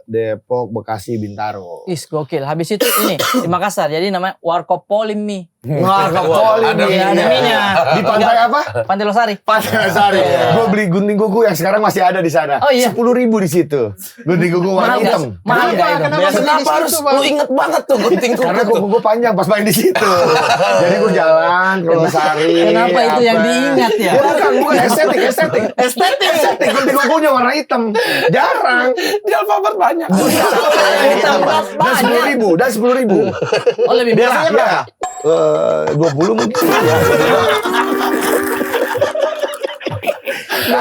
Depok, Bekasi, Bintaro. Is gokil. Habis itu ini di Makassar. Jadi namanya Warkop Polim mie. Wah, Kapoli ada nih. Ada mie-nya. Di pantai apa? Pantai Losari. Pantai Sari. Gue beli gunting kuku yang sekarang masih ada di sana. Oh, iya. 10.000 di situ. Gunting kuku warna Mahal hitam. nggak? Mahal nggak itu? Kenapa harus lu inget banget tuh gunting Karena kuku tuh? kuku gue panjang pas main di situ. Jadi gue jalan ke Losari. Kenapa itu yang diingat ya? Ya bukan estetik. Estetik gunting kukunya warna hitam. Jarang. Di Alfamart banyak. Dan 10.000. Oh lebih murah. Biasanya berapa? 20 mungkin.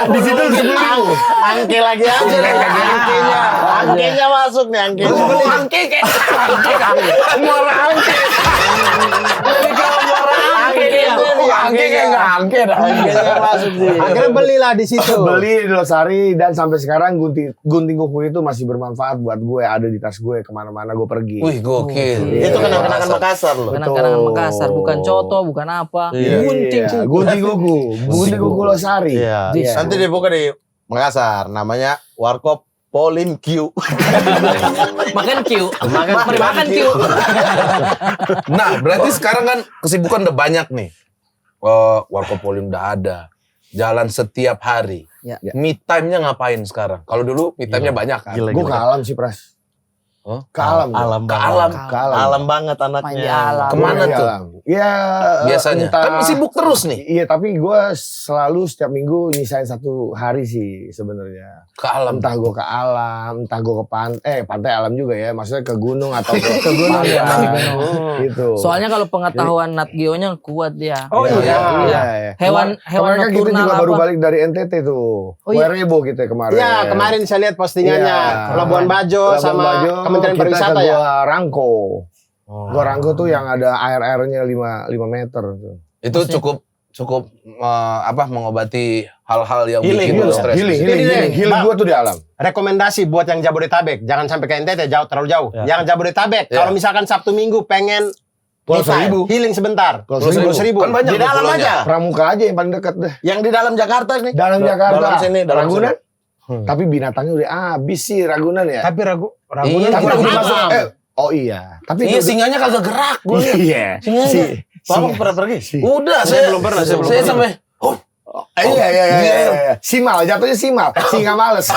Di situ 10.000. Angke lagi aja nih. Angkenya masuk nih angkenya. Angke kayak Muara angke. angke kayak nggak angke dah. Angkenya masuk sih. Akhirnya belilah di situ. Beli di Losari dan sampai sekarang gunting kuku itu masih bermanfaat buat gue. Ada di tas gue kemana-mana gue pergi. Wih gokil. Itu kenang-kenangan Makassar loh. Kenang-kenangan Makassar, bukan coto, bukan apa. Iya. Gunting kuku Losari. Iya. Nanti dibuka di Makassar. Namanya Warkop Polim Q. Makan Q. Makan Q. Nah, berarti sekarang kan kesibukan udah banyak nih. Warkop Polim udah ada. Jalan setiap hari. Ya. Me time-nya ngapain sekarang? Kalau dulu me time-nya banyak kan. Gue ke alam sih, Pras. Hah? Ke alam. Alam Ke banget. alam. Ke alam. Alam banget Main di anaknya. alam. Kemana Gua ke tuh? alam. Ya Biasanya. entah- Kan sibuk terus nih. Iya, tapi gue selalu setiap minggu nyisain 1 hari sih sebenarnya. Ke alam. Entah gue ke alam, entah gue ke pantai alam juga ya. Maksudnya ke gunung atau ke gunung ya. Gitu. Soalnya kalau pengetahuan Nat Geo-nya kuat dia. Oh iya. Iya. Hewan Kemarin kan kita nocturnal juga baru apa? balik dari NTT tuh. Oh, iya. Werebo kita kemarin. Iya, kemarin saya lihat postingannya. Iya. Labuan Bajo Labuan sama Bajo, Kementerian kita Pariwisata ke ya. Gua Rangko. Gua Rangko tuh yang ada air-airnya 5 meter tuh. Itu cukup mengobati hal-hal yang Healing, bikin lu stres. Healing Bang. gua tuh di alam. Rekomendasi buat yang Jabodetabek, jangan sampai ke NTT terlalu jauh. Ya. Yang Jabodetabek, Ya. kalau misalkan Sabtu Minggu pengen Pulau me time, Seribu. healing sebentar. Pulau Pulau Seribu. Seribu. Kan banyak Di dalam pulaunya. aja. Pramuka aja yang paling dekat deh. Yang di dalam Jakarta nih. Dalam Jakarta. Dalam sini, dalam Ragunan. sini. Tapi binatangnya udah habis sih Ragunan ya. Tapi Ragunan Iya, Tapi kurang udah aman. masuk. Oh iya. Tapi Iya, singanya kagak gerak. Gua lihat. Iya. Singanya. Bapak pernah pergi? Udah, Saya belum pernah, saya belum pernah. sampai Iya. Simal, jatuhnya simal. Singa males.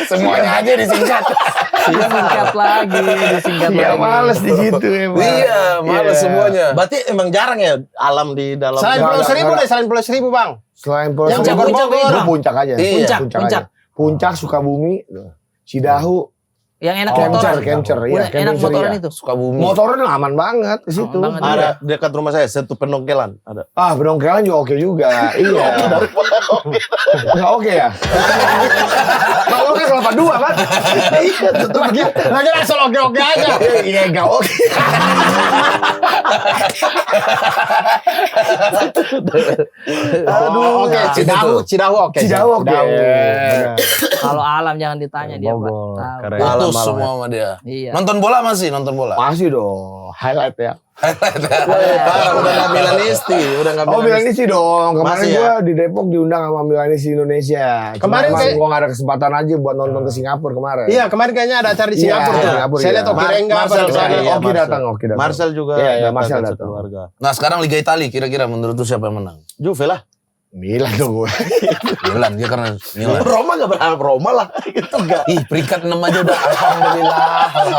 semuanya aja disingkat. Disingkat lagi. Iya males di situ emang. Iya, males Iya. semuanya. Berarti emang jarang ya alam di dalam. Selain Nggak, Pulau nggak, Seribu nggak. deh, selain Pulau Seribu Bang. Selain Pulau Yang Seribu, Bogor. gua puncak aja. Iya. Puncak. Puncak Sukabumi, Cidahu, Yang enak Camcer, iya. Udah enak camping motoran ceria. itu. Sukabumi. Motornya aman banget ke situ. Aman banget. Ada dekat rumah saya, satu penongkelan. Ada. Ah, Bedongkelan juga oke juga. Iya. Enggak oke ya? Kalau oke kelapa 2 kan? Iya, tetep gitu. Lagi langsung oke-oke aja. Iya, enggak oke. Aduh, oke, Cidahu oke. Cidahu oke. Benar. Kalau alam jangan ditanya dia, Pak. Bogor, Tahu. keren. Putus Alam-alam semua sama dia. Iya. Nonton bola masih nonton bola. Masih dong, highlight ya. Parah, udah nggak Milanisti, udah nggak Oh, Milanisti dong. Kemarin Masih ya? gua di Depok diundang sama Milanisti Indonesia. Kemarin Cuma kayak- gua nggak ada kesempatan aja buat nonton ke Singapura kemarin. Iya, kemarin kayaknya ada acara di Iya, Singapura tuh. Singapura, Saya iya. lihat Oki Rengga apa Marcel di sana. Iya, Oki Marcel. datang. Marcel juga. Iya, iya, datang Marcel ke datang. sekeluarga. Nah, sekarang Liga Italia kira-kira menurut lu siapa yang menang? Juve lah. Milan dong gue. Milan, dia karena Milan. Roma gak berharap Roma lah. Itu enggak. Ih, peringkat 6 aja udah alhamdulillah.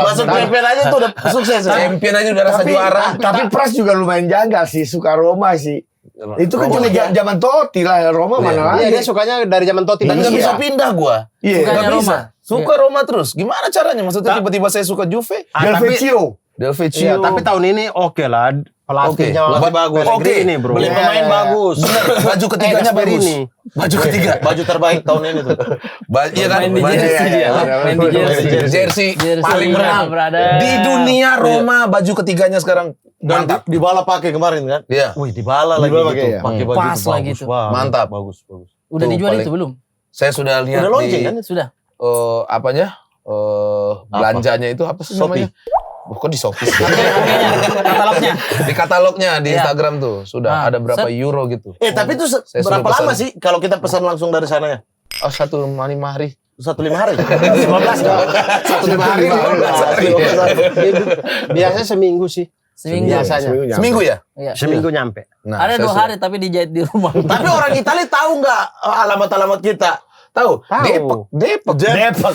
Masuk champion aja tuh udah sukses. Ya? Champion aja udah rasa juara. Tapi Pras juga lumayan janggal sih, suka Roma sih. Itu kan cuma zaman Totti lah, Roma mana Iya, lagi. dia sukanya dari zaman Totti. Dan Iya. gak bisa pindah gua. Iya. Bukannya Gak bisa. Roma. Suka Roma terus. Gimana caranya? Maksudnya tiba-tiba saya suka Juve? Del tapi- Vecchio. Del Vecchio. Iya, tapi tahun ini oke lah. Pelatihnya Oke, bagus. oke. Ini, Bro. Beli pemain bagus. Bener, baju ketiganya bagus. Gasperini. Baju ketiga. Baju terbaik tahun ini tuh. Iya kan? Main di Baju- jersey dia. Main di jersey. Jersey paling Jersey, menang. brother. Di dunia Roma baju ketiganya sekarang Dan mantap. Dybala pakai kemarin kan? Iya. Wih, Dybala lagi Dybala gitu. pakai ya? Pakai baju Pas itu lagi bagus tuh. banget. Mantap. Bagus, bagus. Udah Tuh, dijual paling- itu belum? Saya sudah lihat Udah launching di kan? Sudah. apanya? Belanjanya itu apa sih Shopee. namanya? Oh, kok di Shopee? Harganya, katalognya. Di katalognya di Iya. Instagram tuh sudah ada berapa euro gitu. Tapi itu Saya berapa suruh lama pesan. sih kalau kita pesan langsung dari sana ya? Oh, 1,5 hari. 1,5 hari? 15 kan? 1,5 hari 15 hari. Biasanya seminggu sih. Seminggu. Biasanya. nyampe. Seminggu ya? Iya. Seminggu nyampe. Nah, Ada saya 2 suruh- hari tapi dijahit di rumah. Tapi orang Italia tahu nggak alamat-alamat kita? Tahu? Tahu. Depok. Depok.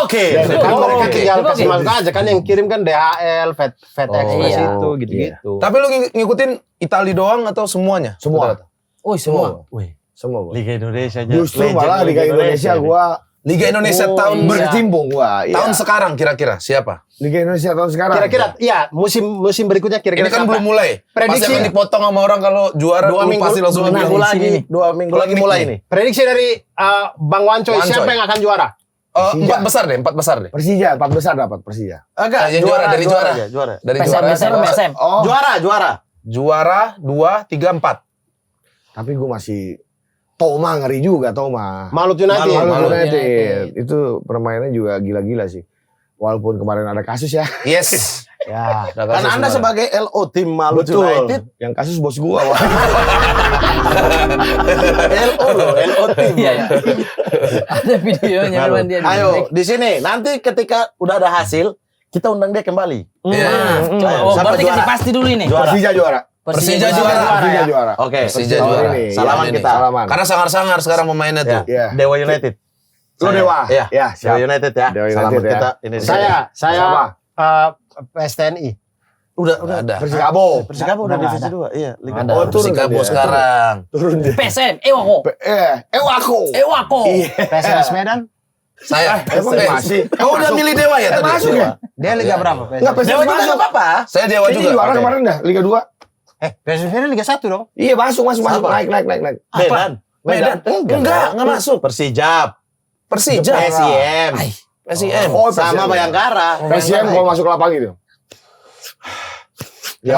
Oke. Kan mereka tinggal Depok, kasih ya? masuk aja kan yang kirim kan DHL, Fed Express iya. itu gitu-gitu. Tapi lu ngikutin Itali doang atau semuanya? Semua. Rata-rata? Oh, semua. Wih, Semua gua. Liga Indonesia aja. Justru Legend malah Liga Indonesia ini. gua Liga Indonesia Oh, tahun iya. berkecimpung gua. Iya. tahun sekarang kira-kira siapa? Liga Indonesia tahun sekarang. Kira-kira iya musim berikutnya kira-kira Ini kan siapa? belum mulai. Prediksi. Pasti akan dipotong sama orang kalau juara Dua lu minggu, pasti langsung 2 dibilang. minggu lagi, sini nih. 2 minggu lagi mulai ini. Prediksi dari Bang Wancoy, Wancoy. siapa yang akan juara? Persija. 4 besar deh, 4 besar deh. Persija 4 besar dapat Persija. Agak Yang juara, dari juara. aja, juara. Dari PSM, juara. PSM, PSM. Oh, Juara. Juara 2, 3, 4. tapi gua masih Toma ngeri juga Toma. Malut United. Malu Malu United. United. Itu permainannya juga gila-gila sih. Walaupun kemarin ada kasus ya. Yes. Ya. Udah Kan kasus Anda kemarin. sebagai LO tim Malut Betul. United, Yang kasus bos gua. LO loh, LO tim. Iya, iya. Ada videonya memang dia. Ayo, di sini nanti ketika udah ada hasil, kita undang dia kembali. Iya. Oh, Siapa berarti juara? kasih pasti dulu ini. Juara. Persija juara. Persija juara. Persija juara. Oke, Persija Tahun juara. ini. Salaman Tahun kita. ini. Salaman. Karena sangar-sangar sekarang pemainnya tuh. Ya. Iya. Dewa United. Lu Saya. Dewa. Iya. Ya, Dewa siap. United ya. Dewa United Salaman ya. kita ini. Saya Sama. PSTNI. udah Ada. Persikabo. Persikabo udah Udah divisi ada. 2. Iya, Liga. Ada. Oh, turun kan Persikabo dia. sekarang. Turun dia. PSM, Ewako. Ewako. Ewako. Iya. PSMS Medan. Saya. Emang masih. Kau udah milih Dewa ya tadi? Masuk ya? Dia Liga berapa? Enggak, PSM Dewa juga masuk. enggak apa-apa. Saya Dewa Ini juga. juara Oke. kemarin dah, Liga 2. PSM Medan Liga 1 dong. Iya, masuk. Sama. Naik. Medan. Medan. Enggak masuk. Persijap. Persija. PSIM. PSIM. Oh, Sama Bayangkara. PSM kalau masuk lapangan gitu. Ya,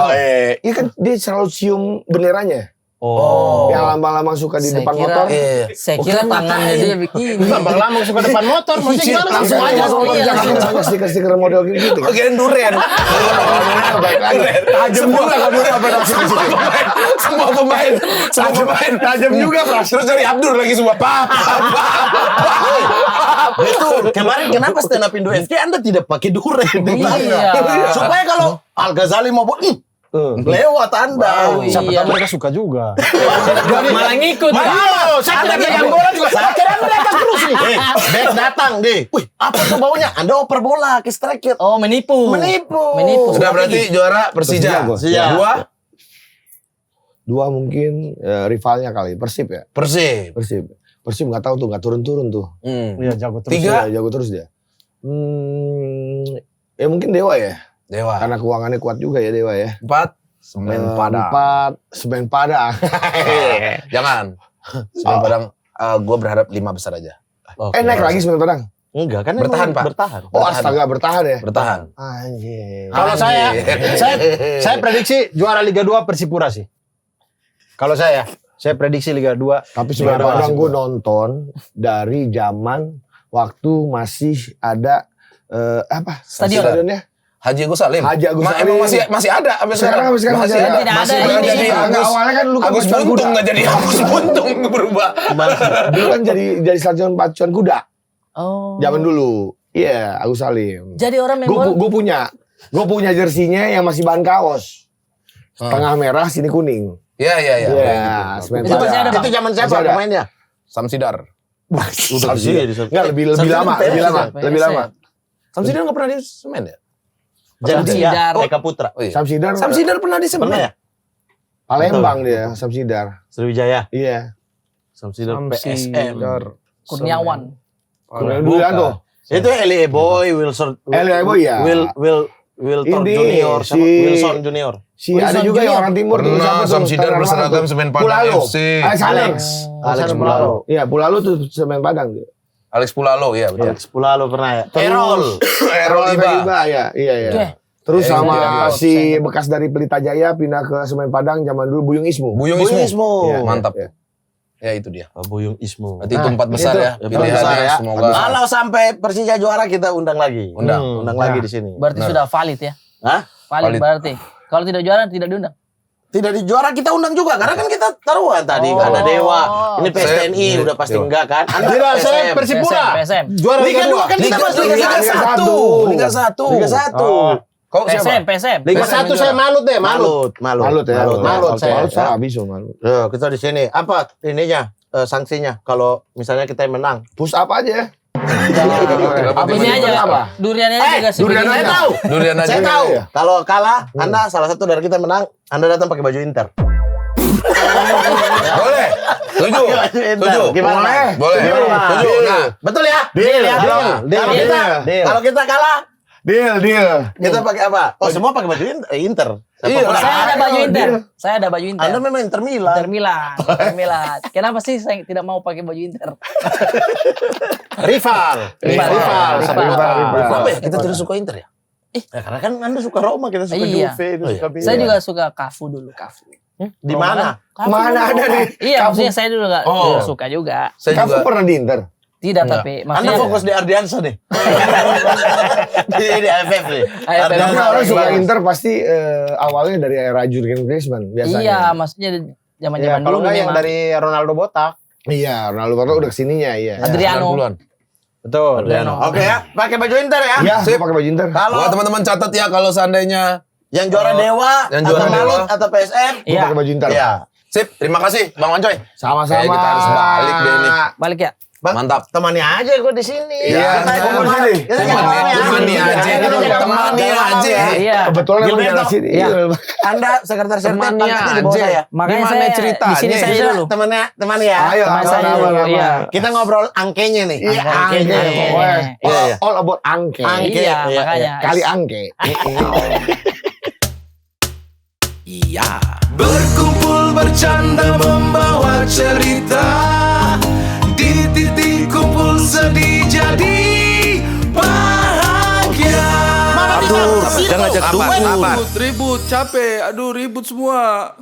iya kan dia selalu cium benderanya. Oh. Yang lama-lama suka di Saya depan kira- motor. Iya. Saya kira tangannya dia begini. Bang Lamong suka depan motor, maksudnya gimana? Langsung aja. Langsung Iya, langsung. banyak stiker-stiker model gitu kan. Kirain duren. Baik lagi. Tajam juga kalau dulu apa Semua pemain. tajam juga, Pras. Terus dari Abdur lagi semua. Betul. Kemarin kenapa stand up Indo FK Anda tidak pakai duren? Iya. Supaya kalau Al Ghazali mau lewat Anda. Wow, Siapa iya. tahu mereka suka juga. Malah ngikut. Saya tidak pegang bola juga. Saya kira mereka terus nih. Back datang deh. Wih, apa tuh baunya? Anda oper bola ke striker. Oh, menipu. Menipu. Sudah berarti juara Persija. Persija gua. Iya. Dua Dua mungkin rivalnya kali, Persib ya. Persib. Persib nggak tahu tuh, nggak turun-turun tuh. Iya, jago terus. Tiga. Iya, jago terus dia. Ya mungkin Dewa ya. Dewa. Karena keuangannya kuat juga ya Dewa ya. 4 Semen Padang. 4 Semen Padang. Jangan. Semen Padang. Gue berharap 5 besar aja. Naik lagi Semen Padang. Enggak kan Bertahan, emang Pak. Bertahan. Oh, Bertahan. astaga bertahan ya. Bertahan. Anjir. Kalau saya prediksi juara Liga 2 Persipura sih. Kalau saya prediksi Liga 2. Tapi Semen juara Padang gue Persipura. nonton dari zaman waktu masih ada stadionnya Haji Agus Salim. Haji Agus Salim. Emang masih ada sampai sekarang. Masih sekarang masih ada. Tidak Masih ada nggak ini. jadi Agak awalnya kan lu kan Agus pacuan Buntung kuda. nggak jadi Agus Buntung berubah. Dulu kan jadi stadion pacuan kuda Oh. zaman dulu. Iya, Agus Salim. Jadi orang main bola. Gue punya jersinya yang masih bahan kaos. Tengah merah, sini kuning. Iya. Iya, Semen Itu masih ada, Padang. Bang? Itu zaman siapa Masih ada. pemainnya? Samsidar. Enggak, lebih lama. Samsidar nggak pernah di Semen ya? Samsidar. Eka Putra. Oh, iya. Samsidar Samsidar pernah di Semen Pernah ya? Palembang dia, Samsidar. Sriwijaya. Iya. Samsidar PSM. Kurniawan. Kurniawan. Itu Eli Eboy, Wilson. Eli Eboy, ya. Wilton Ini, Junior, sama si- Wilson Junior. Si ada juga yang orang timur tuh, siapa Pernah tuh? Samsidar Tangerang berseragam tuh. Semen Padang Pulalo. FC. Alex. Alex Pulalo. Iya, Pulalo tuh Semen Padang. Alex Pulalo, ya betul. Alex Pulalo pernah ya. Errol Iba. Iya. Oke. Terus sama Iya. si bekas dari Pelita Jaya pindah ke Semen Padang zaman dulu Buyung Ismu. Buyung Ismu. Iya, Mantap. iya. Ya itu dia. Buyung Ismu. Berarti itu 4 besar itu. ya. Ya, Pilihannya besar ya. semoga. Kalau sampai Persija juara kita undang lagi. Undang. Undang lagi di sini. Berarti Benar. sudah valid ya? Hah? Valid Valid. berarti. Kalau tidak juara tidak diundang. Tidak di juara kita undang juga karena kan kita taruhan tadi Oh. ada Dewa. Ini PSTNI Saya- udah pasti Dewa. enggak kan? Anda Tidak, saya PSM. Persipura. PSM. Juara Liga 2 kan kita Liga- masuk Liga Liga 1. 1. Liga 1. Liga 1. Oh. Kau siapa? PSM. Liga 1 saya Malut deh, Malut. Malut ya. Malut saya. Malut salah bisu malut. Kita di sini. Apa ininya? Sanksinya kalau misalnya kita menang. Push up aja. Apa Ini aja apa? Duriannya juga durian segini. aja. tahu. Durian aja. Saya tahu. ya. Kalau kalah, Anda salah satu dari kita menang, Anda datang pakai baju Inter. Boleh. Setuju. Pakai baju Inter. Setuju. Gimana? Boleh. Boleh. Deal. Setuju. Nah, Betul ya? Deal ya, Kalau- deal. Kalau Deal. kita Deal. kalau kita kalah, Deal. kita pakai apa? Oh, semua pakai baju Inter. Iya. Saya ada baju Inter. Saya ada baju Inter. Anda memang Inter Milan. Inter Milan. Inter Milan. Kenapa sih saya tidak mau pakai baju Inter? Rival. Rival. Kenapa ya kita tidak suka Inter ya? Karena kan Anda suka Roma, kita suka Iya. Juve, itu suka Milan. Saya juga suka Cafu dulu. Cafu. Di mana? Cafu. Mana ada nih? Iya, Cafu. maksudnya saya dulu gak Oh. suka juga. saya Kamu juga pernah di Inter? Tidak, Enggak. tapi Anda maksudnya fokus di Ardiansa deh. di AFF nih. AFF. Tapi Ardiansa orang suka bagus. Inter pasti awalnya dari era Jurgen Klinsmann biasanya. iya, maksudnya Ya, zaman-zaman kalau dulu enggak yang memang. dari Ronaldo botak. Iya, Ronaldo Ronaldo udah kesininya iya. Adriano. 90-an. Betul. Adriano. Oke ya, pakai baju Inter ya. Iya, saya pakai baju Inter. Kalau Wah, teman-teman catat ya kalau seandainya yang juara Oh, Dewa, yang atau juara Malut, Dewa. atau PSM, Gue Iya. pakai baju Inter. Iya. Sip, terima kasih Bang Wancoy. Sama-sama. Kayaknya kita harus balik deh ini. Balik ya. Bang, Mantap. temani aja gue di sini. Iya, Kita temani jalan- sini. kita jalan malam ya. Temani aja. Kita jalan malam. Temani Jalan malam aja. ya. Iya. Kebetulan aku Gilberto. jalan sini. Iya. Anda sekretaris RT Temani pangkatnya di bawah aja. saya. Makanya Gimana saya ceritanya? di sini saya Bisa dulu. temani ya. Ayo, Teman saya sama-sama. dulu. Iya. Kita ngobrol angkenya nih. Iya, Angkenya. angke. Pokoknya Iya, iya. all about angke. Angke. Iya, Iya, makanya. Kali angke. Iya. Berkumpul bercanda membawa cerita, di titik kumpul sedih jadi bahagia. Aduh, jangan ngajak duet. Ribut, capek. Aduh, ribut semua.